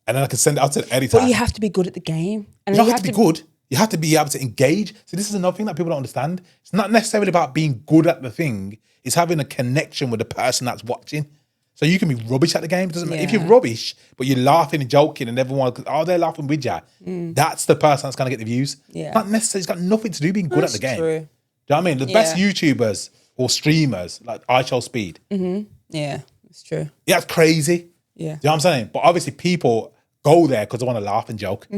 And then I can send it out to the editor. But you have to be good at the game. And you don't have to be good. You have to be able to engage. So this is another thing that people don't understand. It's not necessarily about being good at the thing. It's having a connection with the person that's watching. So you can be rubbish at the game. It doesn't matter. If you're rubbish, but you're laughing and joking and everyone, they're laughing with you. That's the person that's going to get the views. Yeah. Not necessarily, it's got nothing to do with being good at the game. True. Do you know what I mean? The best YouTubers or streamers, like I Show Speed. Yeah, it's true. Yeah, it's crazy. Yeah. Do you know what I'm saying? But obviously people go there because they want to laugh and joke.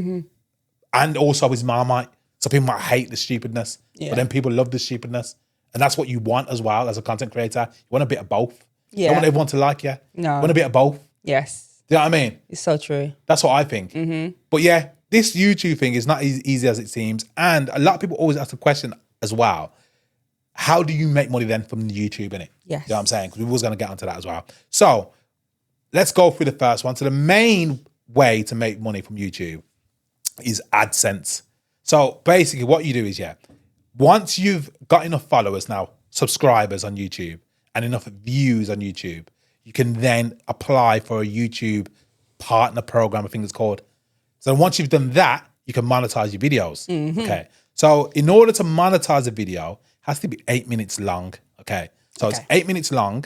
And also his Marmite. So people might hate the stupidness, but then people love the stupidness. And that's what you want as well as a content creator. You want a bit of both. You don't want everyone to like you. No. You want a bit of both. Yes. Do you know what I mean? It's so true. That's what I think. But yeah, this YouTube thing is not as easy as it seems. And a lot of people always ask the question as well, how do you make money then from the YouTube, innit? Yes. You know what I'm saying? Because we was going to get onto that as well. So let's go through the first one. So the main way to make money from YouTube is AdSense. So basically what you do is, once you've got enough followers now, subscribers on YouTube, and enough views on YouTube, you can then apply for a YouTube partner program, I think it's called. So once you've done that, you can monetize your videos. Okay. So in order to monetize a video, it has to be 8 minutes long. Okay. So it's 8 minutes long.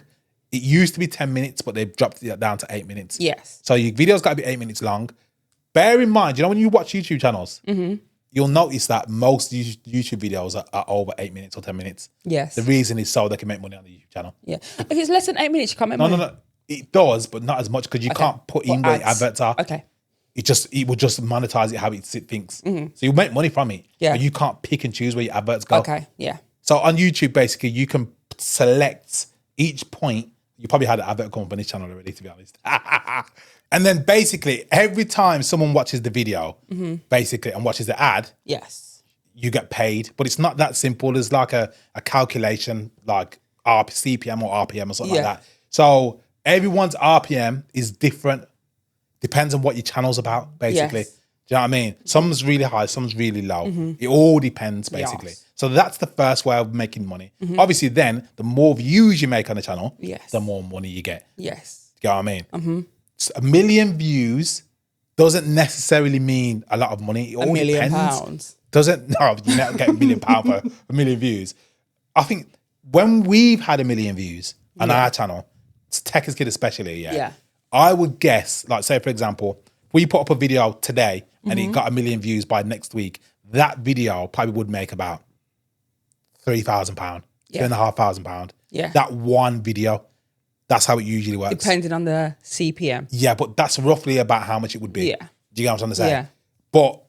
It used to be 10 minutes, but they've dropped it down to 8 minutes. Yes. So your video's got to be 8 minutes long. Bear in mind, you know, when you watch YouTube channels, you'll notice that most YouTube videos are over 8 minutes or 10 minutes. Yes. The reason is so they can make money on the YouTube channel. Yeah. If it's less than 8 minutes, you can't make money. No. It does, but not as much because you can't put in where adverts are. Okay. It will just monetize it how it thinks. So you make money from it. Yeah. But you can't pick and choose where your adverts go. Okay. Yeah. So on YouTube, basically, you can select each point. You probably had an advert come up on this channel already, to be honest. And then basically, every time someone watches the video, basically, and watches the ad, you get paid. But it's not that simple. There's like a calculation, like CPM or RPM or something like that. So everyone's RPM is different. Depends on what your channel's about, basically. Yes. Do you know what I mean? Some's really high, some's really low. It all depends, basically. Yes. So that's the first way of making money. Obviously, then, the more views you make on the channel, the more money you get. Yes. Do you know what I mean? 1 million views doesn't necessarily mean a lot of money. It all £1 million. Depends. No, you never get £1 million for 1 million views. I think when we've had 1 million views on our channel, Tech is Kid especially, I would guess, like say for example, if we put up a video today and it got 1 million views by next week, that video probably would make about £3,000, £2,500. Yeah. That one video. That's how it usually works. Depending on the CPM. Yeah, but that's roughly about how much it would be. Yeah. Do you get what I'm trying to say? Yeah. But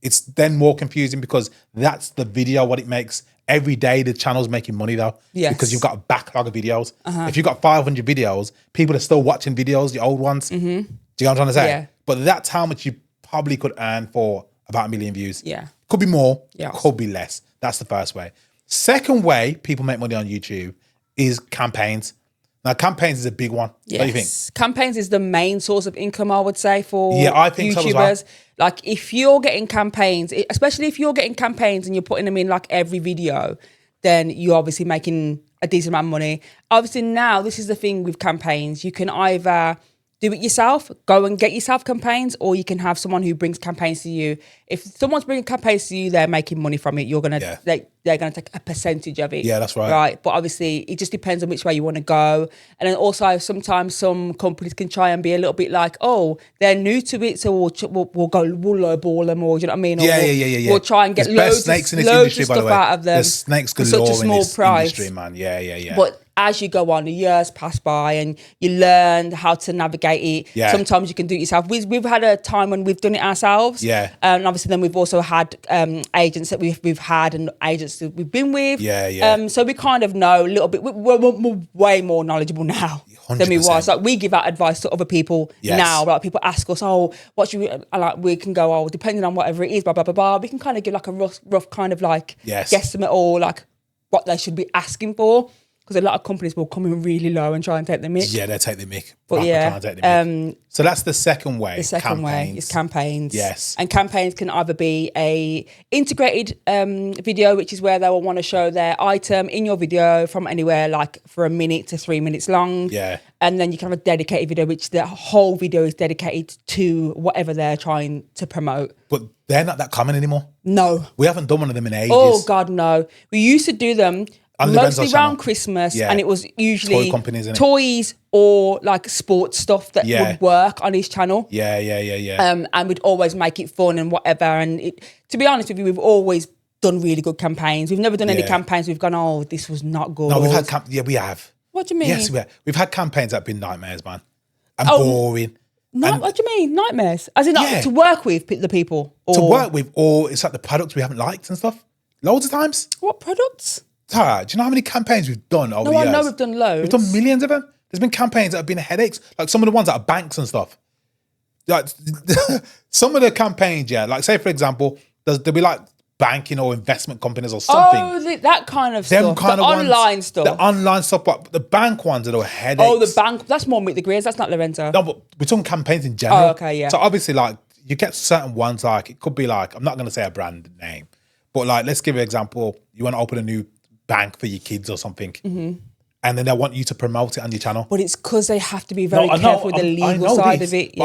it's then more confusing because that's the video, what it makes. Every day the channel's making money though. Yes. Because you've got a backlog of videos. If you've got 500 videos, people are still watching videos, the old ones. Do you get what I'm trying to say? Yeah. But that's how much you probably could earn for about 1 million views. Yeah. Could be more, could be less. That's the first way. Second way people make money on YouTube is campaigns. Now, campaigns is a big one. Yes. What do you think? Campaigns is the main source of income, I would say, for I think YouTubers. So as well. Like, if you're getting campaigns, especially if you're getting campaigns and you're putting them in, like, every video, then you're obviously making a decent amount of money. Obviously, now, this is the thing with campaigns. You can either do it yourself, go and get yourself campaigns, or you can have someone who brings campaigns to you if someone's bringing campaigns to you, they're making money from it. You're gonna they're gonna take a percentage of it. Yeah, that's right. Right, but obviously it just depends on which way you want to go. And then also sometimes some companies can try and be a little bit like, oh, they're new to it, so we'll lowball them, or do you know what I mean? Or Yeah. We'll try and get loads of stuff out of them. There's snakes galore for such a small in this price. industry, man. Yeah. But as you go on, the years pass by and you learn how to navigate it. Yeah. Sometimes you can do it yourself. We've had a time when we've done it ourselves. Yeah. And obviously then we've also had agents that we've had and agents that we've been with. Yeah. So we kind of know a little bit. We're way more knowledgeable now 100%. than we was. Like we give out advice to other people now. Like people ask us, oh, what should we? Like we can go, oh, depending on whatever it is, blah blah blah blah. We can kind of give like a rough kind of like guesstimate or like what they should be asking for. Because a lot of companies will come in really low and try and take the mick. Yeah, they'll take the mick. But so that's the second way. The second way is campaigns. Yes. And campaigns can either be a integrated video, which is where they will want to show their item in your video from anywhere, like for 1 minute to 3 minutes long. Yeah. And then you can have a dedicated video, which the whole video is dedicated to whatever they're trying to promote. But they're not that common anymore. No. We haven't done one of them in ages. Oh, God, no. We used to do them mostly around Christmas, and it was usually toy companies, toys or like sports stuff that would work on his channel. Yeah. And we'd always make it fun and whatever. And to be honest with you, we've always done really good campaigns. We've never done any campaigns we've gone, oh, this was not good. No, we've had we have. What do you mean? Yes, we have. We've had campaigns that have been nightmares, man, and boring. What do you mean nightmares? As in to work with the people, or to work with, or it's like the products we haven't liked and stuff. Loads of times. What products? Tara, do you know how many campaigns we've done over the years? I know we've done loads. We've done millions of them. There's been campaigns that have been headaches, like some of the ones that are banks and stuff. Like some of the campaigns, like say for example, there'll be like banking or investment companies or something. Oh, that kind of stuff. The online stuff. The online stuff, but the bank ones are headaches. Oh, the bank. That's more Meet the Greers. That's not Lorenzo. No, but we're talking campaigns in general. Oh, okay, yeah. So obviously, like you get certain ones, like it could be like, I'm not going to say a brand name, but like let's give an example. You want to open a new bank for your kids or something, and then they want you to promote it on your channel. But it's because they have to be very careful with the legal side of it. Yeah.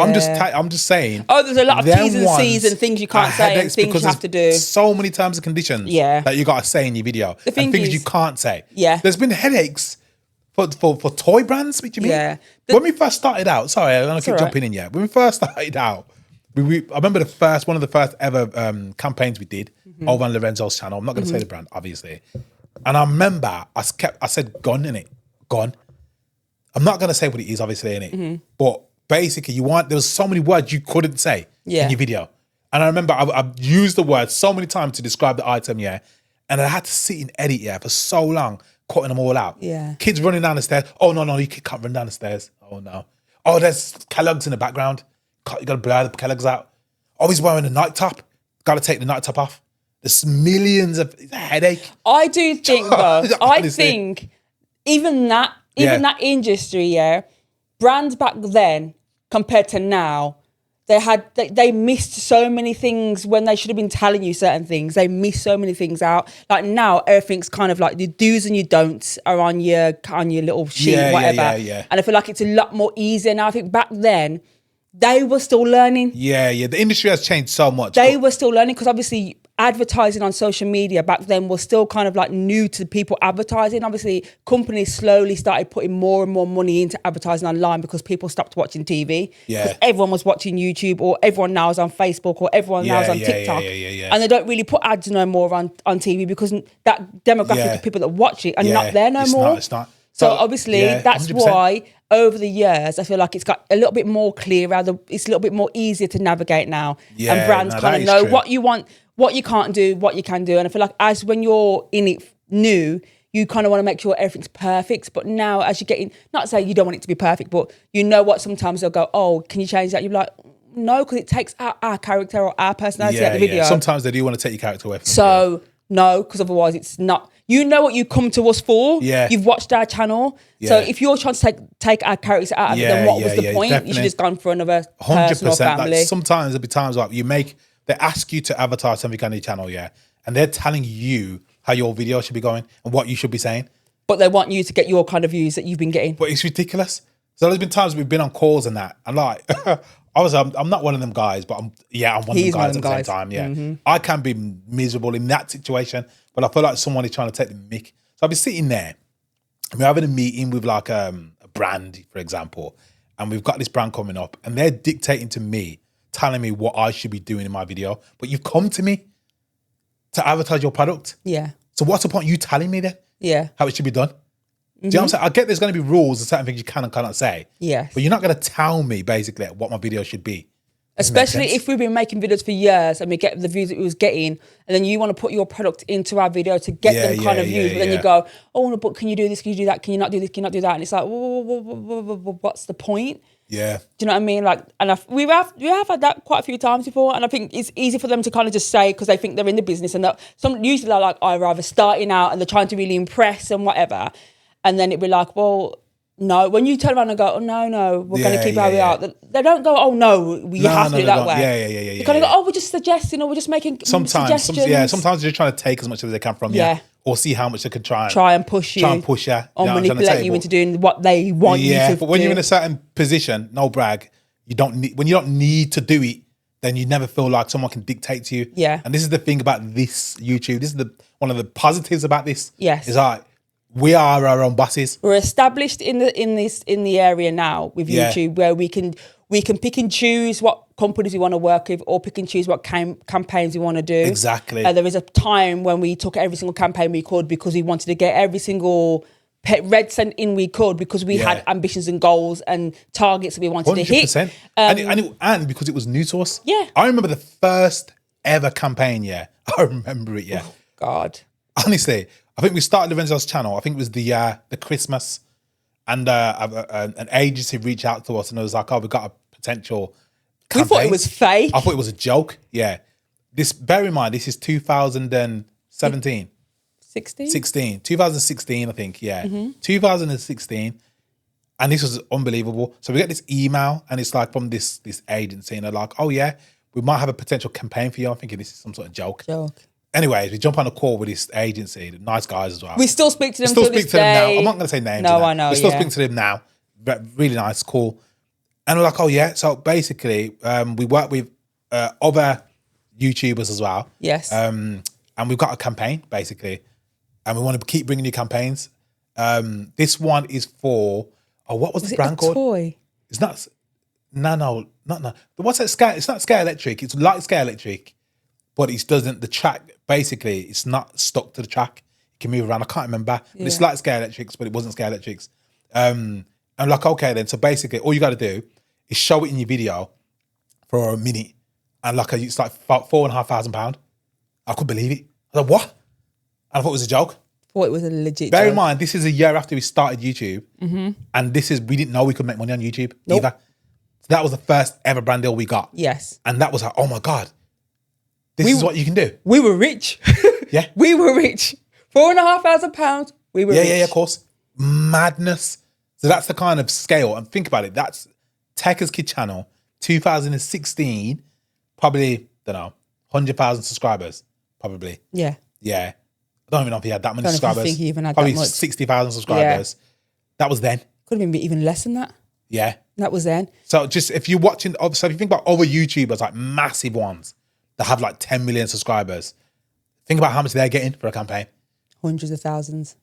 I'm just saying. Oh, there's a lot of T's and C's and things you can't say and things you have to do. So many terms and conditions that you got to say in your video, and things you can't say. Yeah, there's been headaches for toy brands. What do you mean? Yeah. When we first started out, sorry, I'm gonna keep jumping in. Yeah, when we first started out. I remember one of the first ever campaigns we did over on Lorenzo's channel. I'm not going to say the brand, obviously. And I remember I said gun in it. Gun. I'm not going to say what it is, obviously, in it. But basically, there was so many words you couldn't say in your video. And I remember I've used the word so many times to describe the item, and I had to sit and edit, for so long, cutting them all out. Yeah. Kids running down the stairs. Oh, no, you can't run down the stairs. Oh, no. Oh, there's Kellogg's in the background. You got to blur the Kellogg's out. Oh, he's wearing a night top. Got to take the night top off. There's millions of headache. I do think though. I think even that industry, brands back then compared to now, they missed so many things when they should have been telling you certain things. They missed so many things out. Like now, everything's kind of like the do's and your don'ts are on your little sheet, whatever. Yeah. And I feel like it's a lot more easier now. I think back then, they were still learning. Yeah. The industry has changed so much. They were still learning because obviously advertising on social media back then was still kind of like new to people advertising. Obviously, companies slowly started putting more and more money into advertising online because people stopped watching TV. Yeah. Because everyone was watching YouTube, or everyone now is on Facebook, or everyone now is on TikTok. And they don't really put ads no more on TV because that demographic of people that watch it are not there no more. It's not. So obviously, that's 100%. Why over the years, I feel like it's got a little bit more clearer. It's a little bit more easier to navigate now. Yeah, and brands kind of know what you want, what you can't do, what you can do. And I feel like as when you're in it new, you kind of want to make sure everything's perfect. But now as you're getting, not to say you don't want it to be perfect, but you know what, sometimes they'll go, oh, can you change that? You're like, no, because it takes our character or our personality out of the video. Sometimes they do want to take your character away from so no, because otherwise it's not. You know what you come to us for. Yeah. You've watched our channel. Yeah. So if you're trying to take our characters out of it, then what was the point? Definitely. You should just gone for another 100%. Person or family. Like sometimes there'll be times like they ask you to advertise something on your channel, and they're telling you how your video should be going and what you should be saying. But they want you to get your kind of views that you've been getting. But it's ridiculous. So there's been times we've been on calls and that, and like obviously I'm not one of them guys, but I'm one of them guys at the same time. Yeah, I can be miserable in that situation, but I feel like someone is trying to take the mick. So I'll be sitting there, and we're having a meeting with like a brand, for example, and we've got this brand coming up, and they're dictating to me, telling me what I should be doing in my video. But you've come to me to advertise your product. Yeah. So what's the point you telling me then? Yeah. How it should be done? Do you know what I'm saying? I get there's going to be rules and certain things you can and cannot say. Yes. But you're not going to tell me basically what my video should be. Especially if we've been making videos for years and we get the views that we was getting, and then you want to put your product into our video to get them kind of views, but then you go, oh, no, but can you do this? Can you do that? Can you not do this? Can you not do that? And it's like, what's the point? Yeah. Do you know what I mean? Like, and we have had that quite a few times before, and I think it's easy for them to kind of just say, because they think they're in the business, and that usually they're like either starting out and they're trying to really impress and whatever, and then it'd be like, well, no. When you turn around and go, oh no, we're going to keep how we are. They don't go, oh no, we have to do it that way. Yeah. They kind of go, oh, we're just suggesting, or we're just making suggestions. Sometimes they're trying to take as much as they can from you, or see how much they can try and push you, or manipulate you into doing what they want you to do. But when you're in a certain position, no brag, when you don't need to do it, then you never feel like someone can dictate to you. Yeah. And this is the thing about this YouTube. This is one of the positives about this. Yes. Is like, we are our own bosses. We're established in the area now with YouTube, where we can pick and choose what companies we want to work with, or pick and choose what campaigns we want to do. Exactly. There is a time when we took every single campaign we could, because we wanted to get every single red cent in we could, because we had ambitions and goals and targets that we wanted 100%. To hit. And because it was new to us. Yeah. I remember the first ever campaign. Yeah, I remember it. Yeah. Oh, God. Honestly, I think we started Lorenzo's channel. I think it was the Christmas, and an agency reached out to us and it was like, oh, we got a potential campaign. We thought it was fake. I thought it was a joke. Yeah. Bear in mind, this is 2017. 2016, I think. Yeah. 2016. And this was unbelievable. So we get this email, and it's like from this agency, and they're like, oh yeah, we might have a potential campaign for you. I'm thinking this is some sort of joke. Anyways, we jump on a call with this agency, the nice guys as well. We still speak to them. Now. I'm not going to say names. No, I know. We still speak to them now. Really nice, cool. And we're like, oh yeah. So basically, we work with other YouTubers as well. Yes. And we've got a campaign basically, and we want to keep bringing you campaigns. This one is for what was the brand called? Toy? It's not. No. What's that? Scale? It's not Scale Electric. It's like Scale Electric. But it doesn't, the track, basically, it's not stuck to the track. It can move around. I can't remember. But it's like Scale Electrics, but it wasn't Scale Electrics. I'm like, okay then. So basically, all you got to do is show it in your video for a minute. And like, it's like £4,500. I couldn't believe it. I was like, what? And I thought it was a joke. Thought it was a legit Bear joke. in mind, this is a year after we started YouTube. And we didn't know we could make money on YouTube either. So that was the first ever brand deal we got. Yes. And that was like, oh my God. This is what you can do. We were rich. Yeah. We were rich. £4,500. We were rich. Yeah, of course. Madness. So that's the kind of scale. And think about it. That's Tekka's Kid channel, 2016, probably, don't know, 100,000 subscribers. Probably. Yeah. Yeah. I don't even know if he had that many subscribers. I think he even had probably that much. 60,000 subscribers. Yeah. That was then. Could have been even less than that. Yeah. That was then. So just if you're watching, so if you think about other YouTubers, like massive ones, that have like 10 million subscribers. Think about how much they're getting for a campaign. Hundreds of thousands.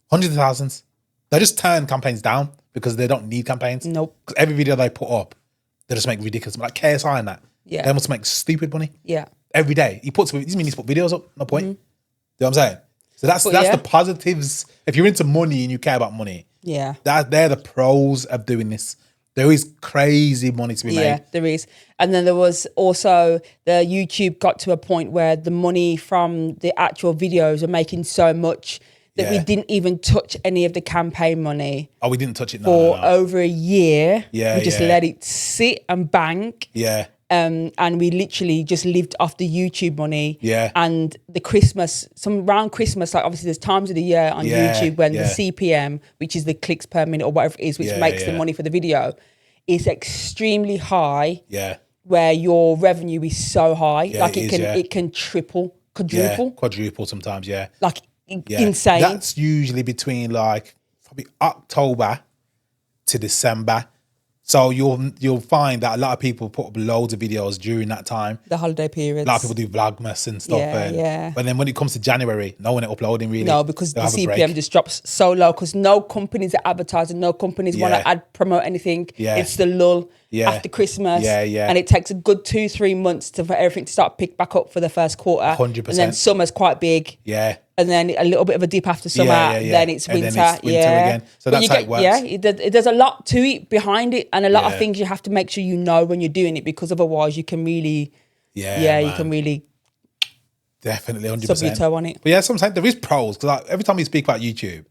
They just turn campaigns down because they don't need campaigns. Nope. Because every video they put up, they just make ridiculous, like KSI and that. Yeah. They must make stupid money. Yeah. Every day. He needs to put videos up, no point. You know what I'm saying? So that's the positives. If you're into money and you care about money, they're the pros of doing this. There is crazy money to be made. Yeah, there is. And then there was also the YouTube got to a point where the money from the actual videos are making so much that we didn't even touch any of the campaign money. Oh, we didn't touch it for over a year. Yeah, we just let it sit and bank. Yeah. And we literally just lived off the YouTube money. Yeah. And the Christmas, around Christmas, like obviously there's times of the year on YouTube when the CPM, which is the clicks per minute or whatever it is, which makes the money for the video, is extremely high. Yeah. Where your revenue is so high. Yeah, like it can triple, quadruple. Yeah, quadruple sometimes, Like insane. That's usually between like probably October to December. So you'll find that a lot of people put up loads of videos during that time. The holiday period. A lot of people do Vlogmas and stuff. Yeah. But then when it comes to January, no one is uploading really. No, because the CPM just drops so low because no companies are advertising, no companies want to promote anything. Yeah. It's the lull after Christmas. Yeah. And it takes a good 2-3 months for everything to start pick back up for the first quarter. 100%. And then summer's quite big. Yeah. And then a little bit of a dip after summer. Then it's winter. Then it's winter again. So that's how it works. Yeah, there's a lot to it behind it, and a lot of things you have to make sure you know when you're doing it, because otherwise you can really, you can really definitely 100%. sub your toe on it. But yeah, sometimes there is pros, because like, every time we speak about YouTube,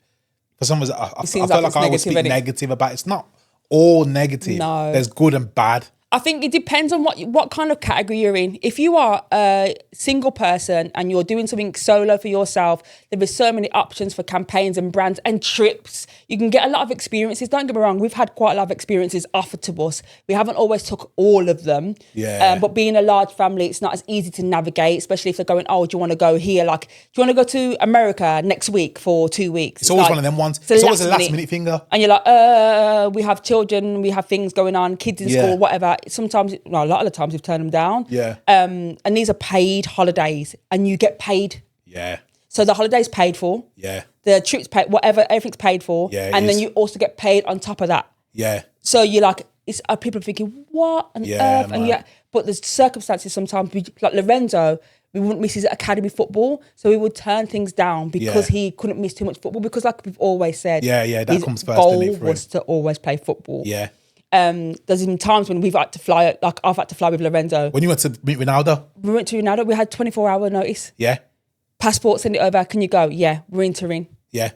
for some reason I feel like I always speak negative about it. It's not all negative. No, there's good and bad. I think it depends on what kind of category you're in. If you are a single person and you're doing something solo for yourself, there are so many options for campaigns and brands and trips. You can get a lot of experiences. Don't get me wrong, we've had quite a lot of experiences offered to us. We haven't always took all of them. Yeah. But being a large family, it's not as easy to navigate, especially if they're going, oh, do you want to go here? Like, do you want to go to America next week for 2 weeks? It's always one of them ones. It's always a last minute finger. And you're like, we have children, we have things going on, kids in school, whatever. Sometimes, no, a lot of the times we've turned them down. Yeah. And these are paid holidays, and you get paid. Yeah. So the holiday's paid for. Yeah. The trip's paid, whatever, everything's paid for. Yeah. And then you also get paid on top of that. Yeah. So you're like, people are thinking, what on earth? Man. And but there's circumstances sometimes, like Lorenzo, we wouldn't miss his academy football, so we would turn things down because he couldn't miss too much football, because like we've always said, that comes first. His goal was to always play football. Yeah. There's been times when we've had to fly, like I've had to fly with Lorenzo. When you went to meet Ronaldo? We went to Ronaldo, we had 24-hour notice. Yeah. Passport, send it over, can you go? Yeah, we're in Turin. Yeah.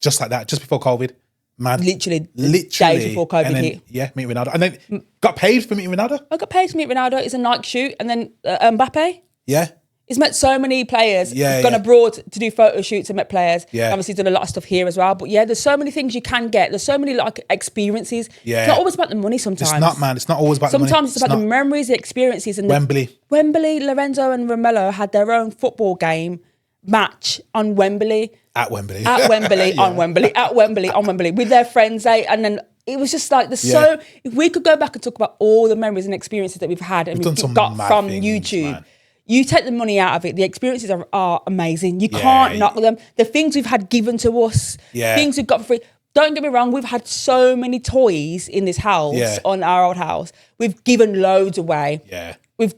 Just like that, just before COVID. Man. Literally days before COVID hit. Yeah, meet Ronaldo. And then got paid for meeting Ronaldo? I got paid to meet Ronaldo. It's a Nike shoot. And then Mbappe. Yeah. He's met so many players. Yeah, He's gone abroad to do photo shoots and met players. Yeah. Obviously, he's done a lot of stuff here as well. But yeah, there's so many things you can get. There's so many like experiences. Yeah. It's not always about the money sometimes. It's not, man. It's not always about the money. Sometimes it's about the memories, the experiences. And Wembley. Wembley, Lorenzo and Romello had their own football game match on Wembley. At Wembley. At Wembley, on Wembley, at Wembley, on Wembley, with their friends. And then it was just like, so, if we could go back and talk about all the memories and experiences that we've had and we've got from YouTube. Man. You take the money out of it, the experiences are amazing. You can't knock them. The things we've had given to us, things we've got for free. Don't get me wrong, we've had so many toys in this house, on our old house. We've given loads away. Yeah. We've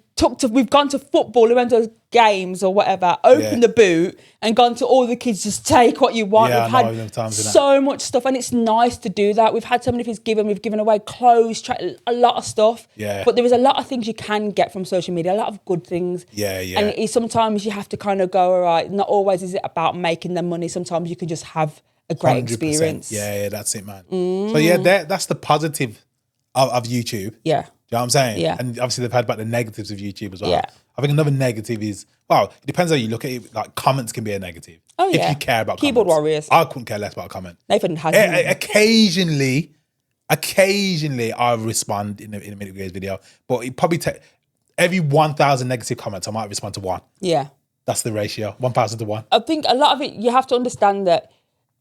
gone to football, Lorenzo's games or whatever, opened the boot and gone to all the kids, just take what you want. Yeah, we've had so much stuff, and it's nice to do that. We've had so many things given. We've given away clothes, a lot of stuff. Yeah. But there is a lot of things you can get from social media, a lot of good things. Yeah. And sometimes you have to kind of go, all right, not always is it about making the money. Sometimes you can just have a great 100%. Experience. Yeah, that's it, man. So yeah, that's the positive of YouTube. Yeah. Do you know what I'm saying? Yeah. And obviously they've heard about the negatives of YouTube as well. Yeah. I think another negative is, it depends how you look at it. Like comments can be a negative. Oh, yeah. If you care about keyboard comments. warriors. I couldn't care less about a comment. Nathan has occasionally I respond in a Minute Greers video, but it probably every 1,000 negative comments, I might respond to one. Yeah. That's the ratio, 1,000 to 1. I think a lot of it, you have to understand that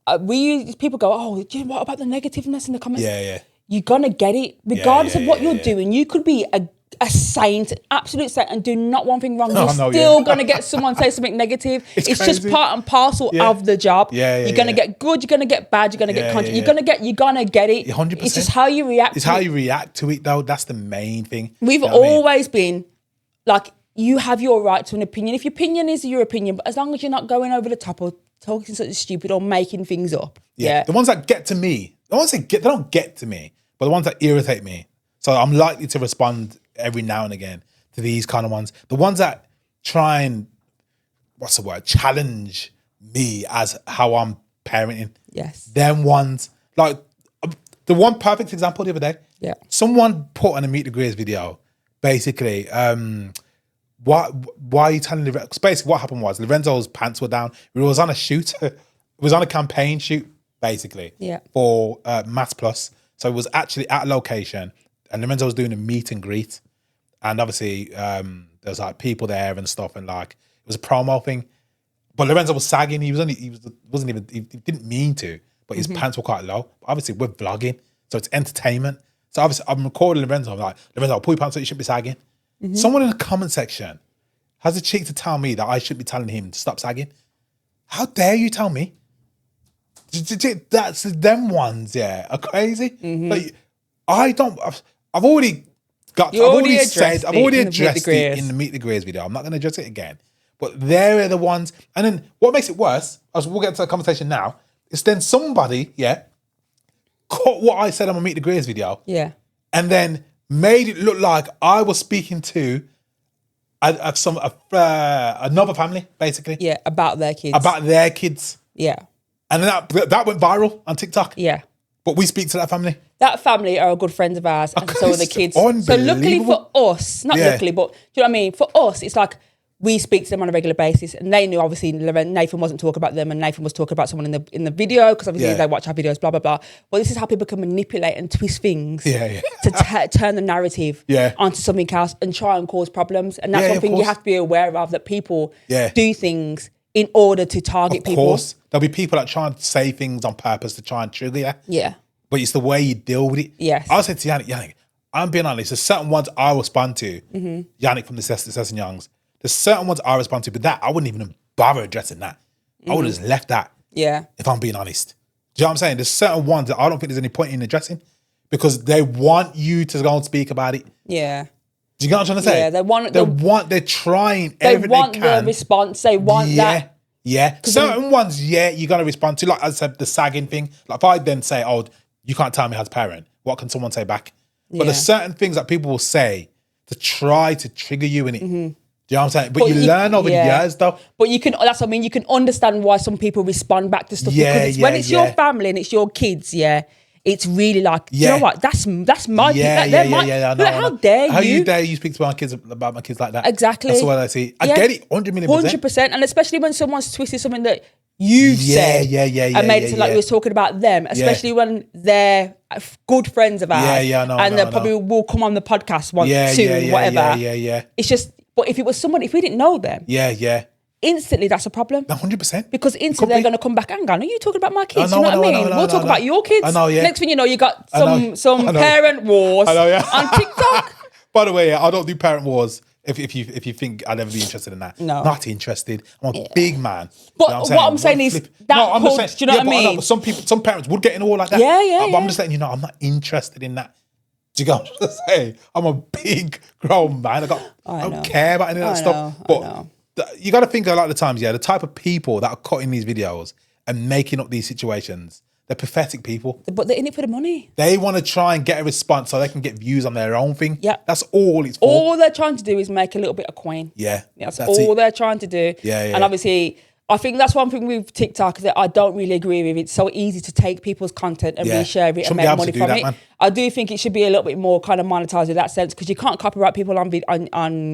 people go, oh, what about the negativeness in the comments? Yeah. You're going to get it. Regardless of what you're doing, you could be a saint, absolute saint, and do not one thing wrong. You're still going to get someone say something negative. It's just part and parcel of the job. You're going to get good, you're going to get bad, you're going to get content. You're going to get it. 100%. It's just how you react. It's how you react to it, though. That's the main thing. We've always been like, you have your right to an opinion. If your opinion is your opinion, but as long as you're not going over the top or talking something stupid or making things up. Yeah. The ones that get to me, they don't get to me, but the ones that irritate me. So I'm likely to respond every now and again to these kind of ones. The ones that try and, challenge me as how I'm parenting. Yes. Them ones, like the one perfect example the other day. Yeah. Someone put on a Meet the Greers video, basically, why are you telling Lorenzo? Basically, what happened was Lorenzo's pants were down. It was on a shoot. It was on a campaign shoot, basically, for Mass Plus. So it was actually at a location, and Lorenzo was doing a meet and greet, and obviously there's like people there and stuff, and like it was a promo thing. But Lorenzo was sagging. He didn't mean to, but his pants were quite low. But obviously, we're vlogging, so it's entertainment. So obviously I'm recording Lorenzo. I'm like, Lorenzo, pull your pants up, you shouldn't be sagging. Someone in the comment section has the cheek to tell me that I should be telling him to stop sagging. How dare you tell me? That's them ones, yeah, are crazy. Like, I've already addressed it in the Meet the Greers video. I'm not going to address it again. But they're the ones. And then what makes it worse, as we'll get to the conversation now, is then somebody, caught what I said on my Meet the Greers video. Yeah. And then made it look like I was speaking to another family, basically. Yeah, about their kids. About their kids. Yeah. And then that went viral on TikTok. Yeah. But we speak to that family. That family are good friends of ours, and so are the kids. So luckily for us, not luckily, but do you know what I mean? For us, it's like we speak to them on a regular basis, and they knew obviously Nathan wasn't talking about them, and Nathan was talking about someone in the video because obviously they watch our videos, blah blah blah. But this is how people can manipulate and twist things to turn the narrative onto something else and try and cause problems. And that's one thing you have to be aware of, that people do things in order to target people. Of course, there'll be people that try and say things on purpose to try and trigger you. Yeah. But it's the way you deal with it. Yes. I'll say to Yannick, I'm being honest, there's certain ones I respond to. Yannick from the Sess and Youngs. There's certain ones I respond to, but that I wouldn't even bother addressing that. I would have just left that. Yeah. If I'm being honest. Do you know what I'm saying? There's certain ones that I don't think there's any point in addressing because they want you to go and speak about it. Yeah. Do you get what I'm trying to say? Yeah, they're trying everything they want the response. They want that. Yeah. Certain ones, you're going to respond to. Like I said, the sagging thing. Like if I then say, oh, you can't tell me as a parent, what can someone say back? But there's certain things that people will say to try to trigger you in it. Do you know what I'm saying? But you learn over the years though. But that's what I mean. You can understand why some people respond back to stuff because when it's your family and it's your kids, it's really like, you know what? That's my kid. I know. How dare you speak to my kids about my kids like that? Exactly. That's what I see. I get it, 100,000,000%. And especially when someone's twisted something that you've said and made it like we was talking about them, especially when they're good friends of ours. And they probably will come on the podcast once soon, whatever. It's just, but if it was someone, if we didn't know them. Instantly, that's a problem. 100%. Because instantly they're going to come back and go, are you talking about my kids? You know what I mean? We'll talk about your kids. I know, Next thing you know, you got some parent wars on TikTok. By the way, I don't do parent wars. If you think I'd ever be interested in that. No. Not interested. I'm a big man. But you know what I'm saying is that do you know what I mean? Some parents would get in all like that. But I'm just letting you know, I'm not interested in that. Do you get what I'm trying to say? I'm a big grown man. I don't care about any of that stuff. But you got to think a lot of the times, the type of people that are cutting these videos and making up these situations, they're pathetic people. But they're in it for the money. They want to try and get a response so they can get views on their own thing. Yeah. That's all it's for. All they're trying to do is make a little bit of coin. Yeah. That's all they're trying to do. And obviously, I think that's one thing with TikTok that I don't really agree with. It's so easy to take people's content and reshare it and make money from it. Man. I do think it should be a little bit more kind of monetized in that sense because you can't copyright people on YouTube.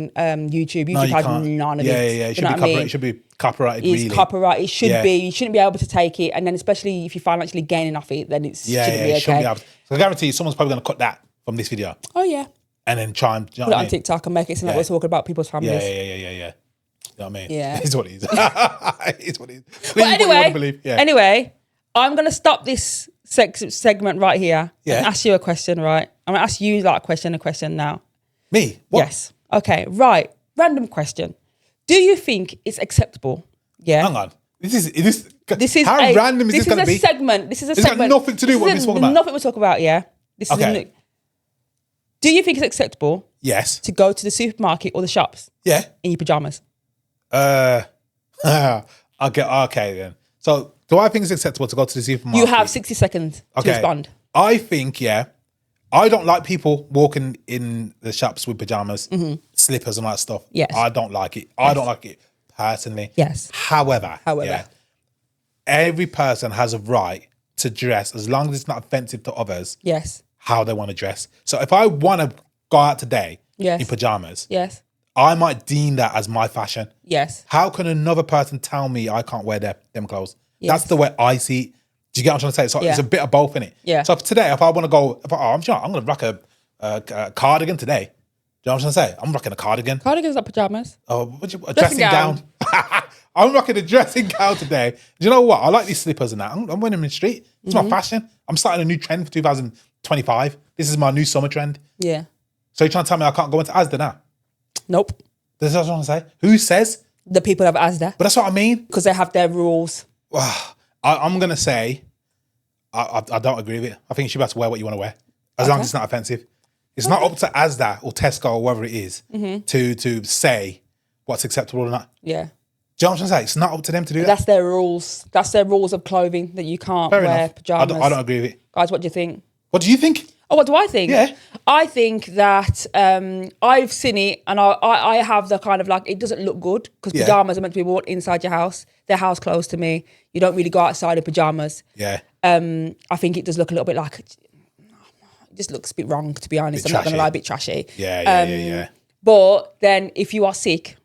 YouTube has none of it. It should be copyrighted. It's copyright. It should be. You shouldn't be able to take it, and then especially if you're financially gaining off it, then it shouldn't be okay. So I guarantee you, someone's probably going to cut that from this video. Oh yeah. And then try and put it on TikTok and make it sound like we're talking about people's families. Yeah. You know what I mean? Yeah. It's what it is. It's what it is. But anyway, I'm going to stop this segment right here and ask you a question, right? I'm going to ask you like a question now. Me? What? Yes. Okay, right. Random question. Do you think it's acceptable? Yeah. Hang on. This is how random is this going to be? This is a segment. This is a segment. Got nothing to do with what we're talking about. Nothing we're talking about, yeah. Do you think it's acceptable? Yes. To go to the supermarket or the shops? Yeah. In your pajamas? Okay then. So, do I think it's acceptable to go to the supermarket? You have 60 seconds to respond. I think, I don't like people walking in the shops with pajamas, slippers and all that stuff. Yes. I don't like it. I don't like it personally. Yes. However, every person has a right to dress as long as it's not offensive to others. Yes. How they want to dress. So if I want to go out today in pajamas, I might deem that as my fashion. Yes. How can another person tell me I can't wear them clothes? Yes. That's the way I see it. Do you get what I'm trying to say? So it's a bit of both in it. Yeah. So today, if I want to go, I'm going to rock a cardigan today. Do you know what I'm trying to say? I'm rocking a cardigan. Cardigans are pajamas. Oh, a dressing gown. I'm rocking a dressing gown today. Do you know what? I like these slippers and that. I'm wearing them in the street. It's my fashion. I'm starting a new trend for 25. This is my new summer trend. Yeah. So you're trying to tell me I can't go into Asda now? Nope. That's what I'm trying to say. Who says? The people of Asda. But that's what I mean. Because they have their rules. I'm going to say, I don't agree with it. I think you should be able to wear what you want to wear. As long as it's not offensive. It's not up to Asda or Tesco or whatever it is to say what's acceptable or not. Yeah. Do you know what I'm trying to say? It's not up to them to do that. That's their rules. That's their rules of clothing that you can't wear pajamas. I don't agree with it. Guys, what do you think? What do you think? Oh, what do I think? Yeah. I think that I've seen it and I have the kind of like, it doesn't look good because pajamas are meant to be worn inside your house. They're house clothes to me. You don't really go outside in pajamas. Yeah. I think it does look a little bit like, it just looks a bit wrong, to be honest. I'm not going to lie, a bit trashy. Yeah. But then if you are sick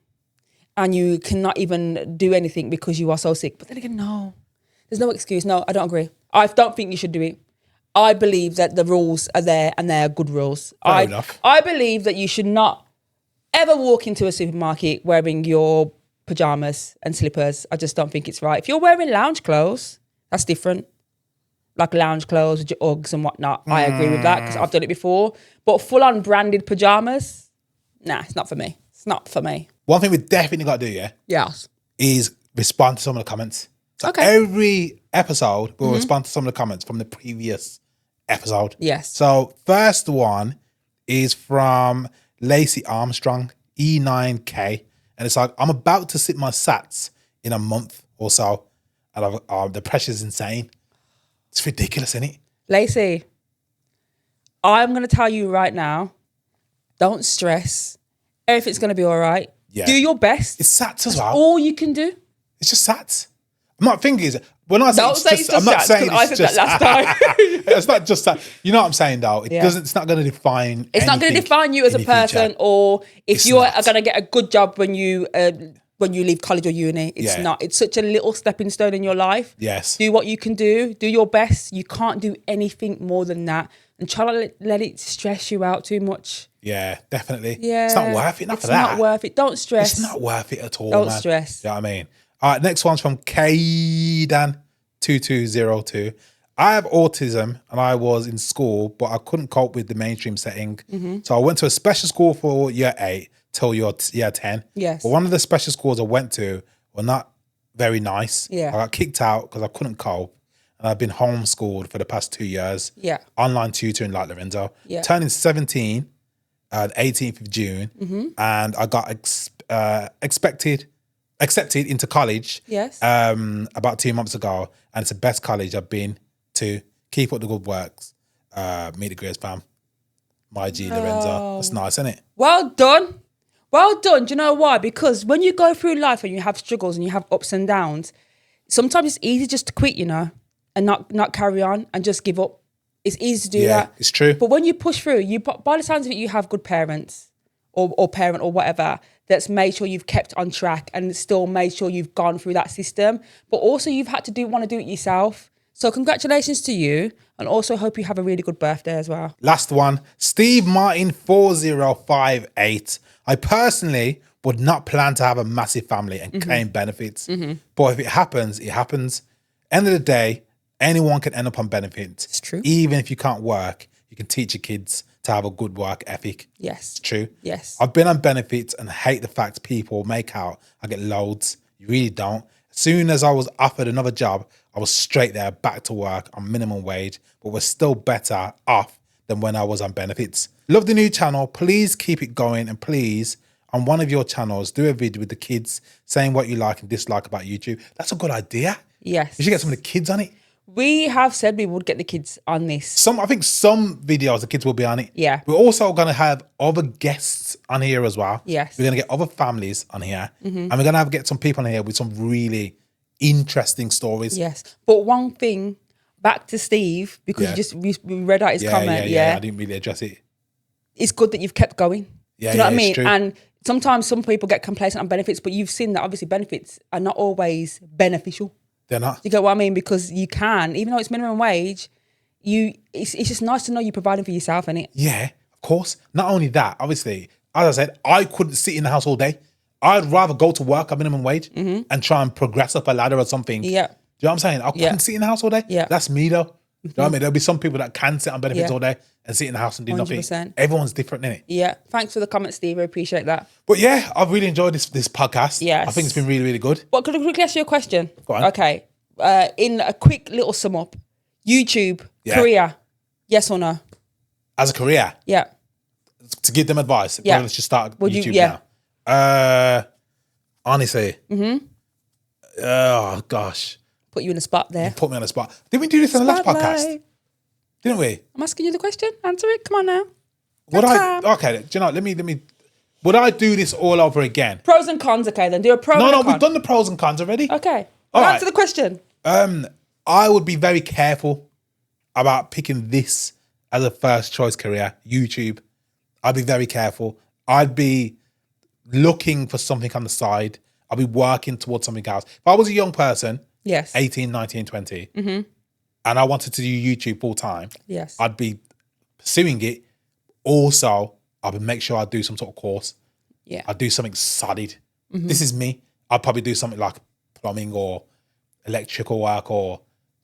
and you cannot even do anything because you are so sick, but then again, no. There's no excuse. No, I don't agree. I don't think you should do it. I believe that the rules are there and they are good rules. Fair enough. I believe that you should not ever walk into a supermarket wearing your pajamas and slippers. I just don't think it's right. If you're wearing lounge clothes, that's different. Like lounge clothes with your Uggs and whatnot. I agree with that because I've done it before. But full-on branded pajamas, nah, it's not for me. It's not for me. One thing we definitely got to do, Yes. is respond to some of the comments. So Okay. every episode, we'll respond to some of the comments from the previous episode. Yes. So first one is from Lacey Armstrong, E9K. And it's like, I'm about to sit my SATs in a month or so. And the pressure's insane. It's ridiculous, isn't it? Lacey, I'm going to tell you right now, don't stress. Everything's going to be all right. Yeah. Do your best. It's SATs as That's well. all you can do. It's just SATs. I'm not thinking when I say Don't it's say just, it's just I'm not SATs, saying 'cause I it's said just that last time. It's not just that. You know what I'm saying though? It's not going to define It's not going to define you as a in your future. person, or if It's you are not. going to get a good job when you leave college or uni. It's not. It's such a little stepping stone in your life. Yes. Do what you can do. Do your best. You can't do anything more than that. And try to let it stress you out too much. Yeah, definitely. Yeah. It's not worth it. Enough It's of that. not worth it. Don't stress. It's not worth it at all. Don't man. stress. You know what I mean? All right, next one's from Kdan2202. I have autism and I was in school, but I couldn't cope with the mainstream setting. So I went to a special school for year 8 till year 10. Yes. But one of the special schools I went to were not very nice. Yeah. I got kicked out because I couldn't cope. And I've been homeschooled for the past 2 years. Yeah. Online tutoring like Lorenzo. Yeah. Turning 17, the 18th of June. And I got accepted into college. Yes. About 2 months ago. And it's the best college I've been to. Keep up the good works. Meet the Greers fam. My G Lorenzo. That's nice, isn't it? Well done. Well done. Do you know why? Because when you go through life and you have struggles and you have ups and downs, sometimes it's easy just to quit, and not carry on and just give up. It's easy to do that. It's true. But when you push through, by the sounds of it, you have good parents or parent or whatever that's made sure you've kept on track and still made sure you've gone through that system. But also you've had to want to do it yourself. So congratulations to you, and also hope you have a really good birthday as well. Last one, Steve Martin 4058. I personally would not plan to have a massive family and claim benefits. But if it happens, it happens. End of the day, anyone can end up on benefits. It's true. Even if you can't work, you can teach your kids to have a good work ethic. Yes. It's true. Yes. I've been on benefits and hate the fact people make out I get loads. You really don't. As soon as I was offered another job, I was straight there, back to work on minimum wage, but we're still better off than when I was on benefits. Love the new channel. Please keep it going, and please, on one of your channels, do a video with the kids saying what you like and dislike about YouTube. That's a good idea. Yes. You should get some of the kids on it. We have said we would get the kids on this. I think some videos the kids will be on it. Yeah. We're also going to have other guests on here as well. Yes. We're going to get other families on here. And we're going to get some people on here with some really interesting stories. Yes. But one thing, back to Steve, because we read out his comment. Yeah. I didn't really address it. It's good that you've kept going. Yeah, Do you know what I it's mean? true. And sometimes some people get complacent on benefits, but you've seen that obviously benefits are not always beneficial. They're not. You get what I mean? Because you can, even though it's minimum wage, it's just nice to know you're providing for yourself, innit? Yeah, of course. Not only that, obviously, as I said, I couldn't sit in the house all day. I'd rather go to work at minimum wage and try and progress up a ladder or something. Yeah. Do you know what I'm saying? I couldn't sit in the house all day. Yeah. That's me though. You know what I mean? There'll be some people that can sit on benefits all day and sit in the house and do 100%. Nothing. Everyone's different, innit? Yeah. Thanks for the comment, Steve. I appreciate that. But yeah, I've really enjoyed this podcast. Yes. I think it's been really, really good. Well, could I quickly ask you a question? Go on. Okay. In a quick little sum up, YouTube, career, yes or no? As a career? Yeah. To give them advice? Yeah. Let's just start YouTube now. Honestly. Oh, gosh. Put you in a spot there. You put me on a spot. Didn't we do this in the last podcast? Didn't we? I'm asking you the question. Answer it. Come on now. Okay, do you know, let me. Would I do this all over again? Pros and cons, okay, then. Do a pro and a con. No, we've done the pros and cons already. Okay. Answer the question. I would be very careful about picking this as a first choice career, YouTube. I'd be very careful. I'd be looking for something on the side. I'd be working towards something else. If I was a young person, 18, 19, 20, and I wanted to do YouTube full time, I'd be pursuing it. Also, I would make sure I do some sort of course. Yeah. I'd do something solid. This is me. I'd probably do something like plumbing or electrical work or,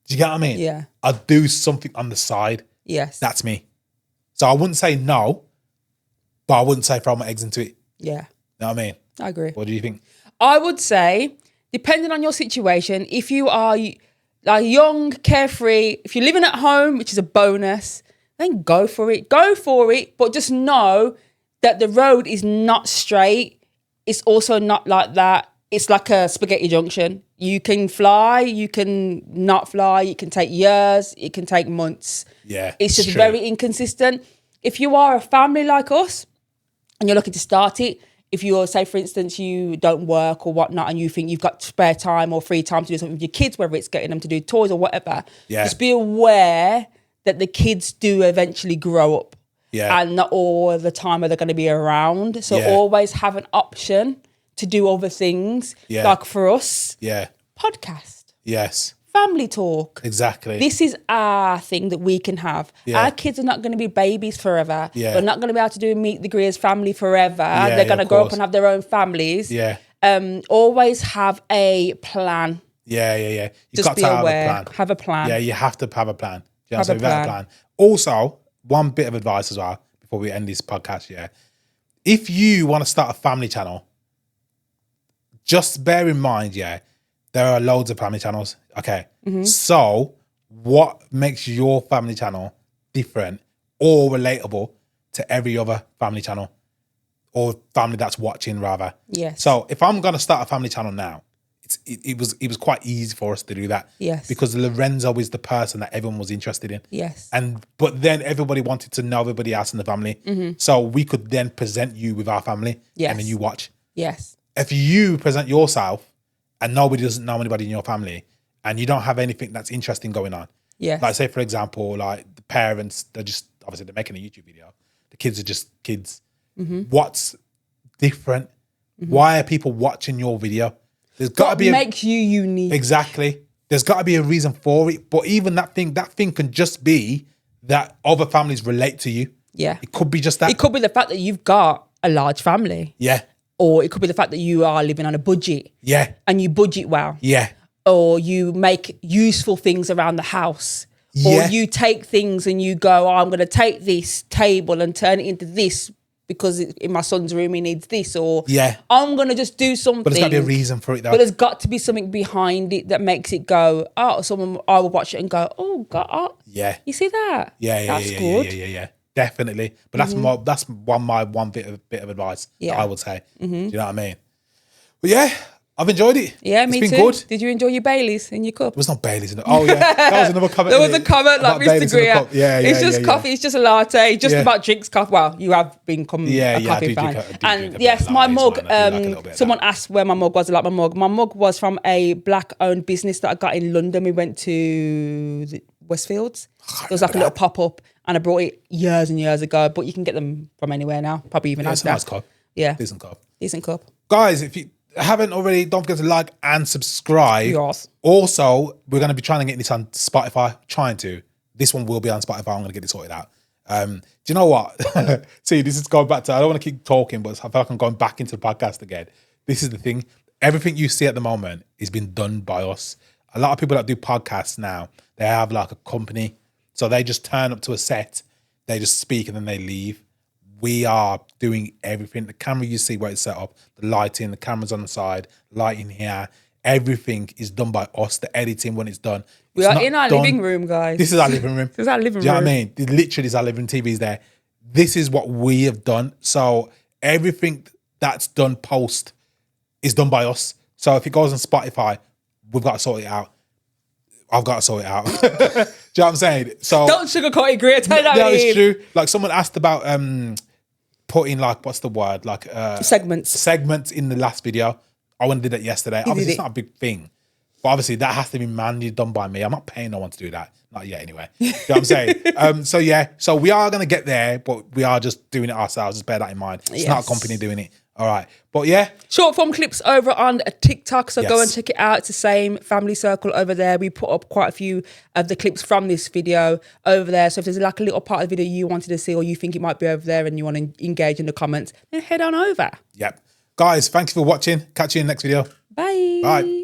do you get what I mean? Yeah. I'd do something on the side. Yes. That's me. So I wouldn't say no, but I wouldn't say throw my eggs into it. Yeah. You know what I mean? I agree. What do you think? I would say, depending on your situation, if you are like young, carefree, if you're living at home, which is a bonus, then go for it. Go for it, but just know that the road is not straight. It's also not like that. It's like a spaghetti junction. You can fly, you can not fly, it can take years, it can take months. Yeah. It's just very inconsistent. If you are a family like us and you're looking to start it, if you're, say, for instance, you don't work or whatnot and you think you've got spare time or free time to do something with your kids, whether it's getting them to do toys or whatever, just be aware that the kids do eventually grow up. Yeah. And not all the time are they going to be around. So always have an option to do other things. Yeah. Like for us, podcast. Yes. Family talk. Exactly. This is our thing that we can have. Yeah. Our kids are not going to be babies forever. Yeah. They're not going to be able to meet the Greers family forever. Yeah, they're going to grow up and have their own families. Yeah. Always have a plan. Yeah. You've just got be to aware. Have a plan. Yeah, you have to have a plan. You know have a plan. Also, one bit of advice as well before we end this podcast. Yeah, if you want to start a family channel, just bear in mind, there are loads of family channels. Okay. So what makes your family channel different or relatable to every other family channel or family that's watching rather? Yes. So if I'm going to start a family channel now, it was quite easy for us to do that. Yes. Because Lorenzo was the person that everyone was interested in. Yes. But then everybody wanted to know everybody else in the family. So we could then present you with our family. Yes. And then you watch. Yes. If you present yourself and nobody doesn't know anybody in your family and you don't have anything that's interesting going on. Yes. Like say, for example, like the parents, they're just, obviously they're making a YouTube video. The kids are just kids. What's different? Why are people watching your video? There's got to be makes you unique. Exactly. There's got to be a reason for it. But even that thing can just be that other families relate to you. Yeah. It could be just that. It could be the fact that you've got a large family. Yeah. Or it could be the fact that you are living on a budget. Yeah. And you budget well. Yeah. Or you make useful things around the house. Yeah. Or you take things and you go, I'm going to take this table and turn it into this because in my son's room he needs this. Or I'm going to just do something. But there's got to be a reason for it though. But there's got to be something behind it that makes it go, I will watch it and go, oh, God. Oh, yeah. You see that? Yeah. That's good. Yeah. Definitely. But that's one bit of advice that I would say. Do you know what I mean? But yeah, I've enjoyed it. Yeah, me too. It's been good. Did you enjoy your Baileys in your cup? It was not Baileys in it. Oh yeah, that was another comment. There was a comment like Mr. Greer. Yeah. It's just coffee. It's just a latte. Just about drinks coffee. Well, you have become a coffee fan. And yes, my mug. Someone asked where my mug was. I like my mug. My mug was from a black-owned business that I got in London. We went to the Westfields. It was like a little pop-up, and I brought it years and years ago. But you can get them from anywhere now. Probably even it's a nice cup. Yeah, decent cup. Decent cup. Guys, if you haven't already, don't forget to like and subscribe. Yes. Also, we're going to be trying to get this on Spotify. This one will be on Spotify. I'm going to get it sorted out. Do you know what? See, this is going back to, I don't want to keep talking, but I feel like I'm going back into the podcast again. This is the thing. Everything you see at the moment is being done by us. A lot of people that do podcasts now, they have like a company So they just turn up to a set, they just speak, and then they leave. We are doing everything. The camera you see where it's set up, the lighting, the cameras on the side, lighting here, everything is done by us. The editing when it's done. We are in our living room, guys. This is our living room. This is our living room. Do you know what I mean? Literally, is our living room. TV's there. This is what we have done. So everything that's done post is done by us. So if it goes on Spotify, we've got to sort it out. I've got to sort it out. Do you know what I'm saying? So don't sugarcoat it, Greer. No, it's true. Like someone asked about putting like, what's the word? Like segments in the last video. I went and did it yesterday. Obviously, it's not a big thing. But obviously that has to be manually done by me. I'm not paying no one to do that. Not yet anyway. You know what I'm saying? So yeah, so we are going to get there, but we are just doing it ourselves. Just bear that in mind. It's not a company doing it. All right. But yeah. Short form clips over on TikTok. So go and check it out. It's the same family circle over there. We put up quite a few of the clips from this video over there. So if there's like a little part of the video you wanted to see or you think it might be over there and you want to engage in the comments, then head on over. Yep. Guys, thanks for watching. Catch you in the next video. Bye. Bye.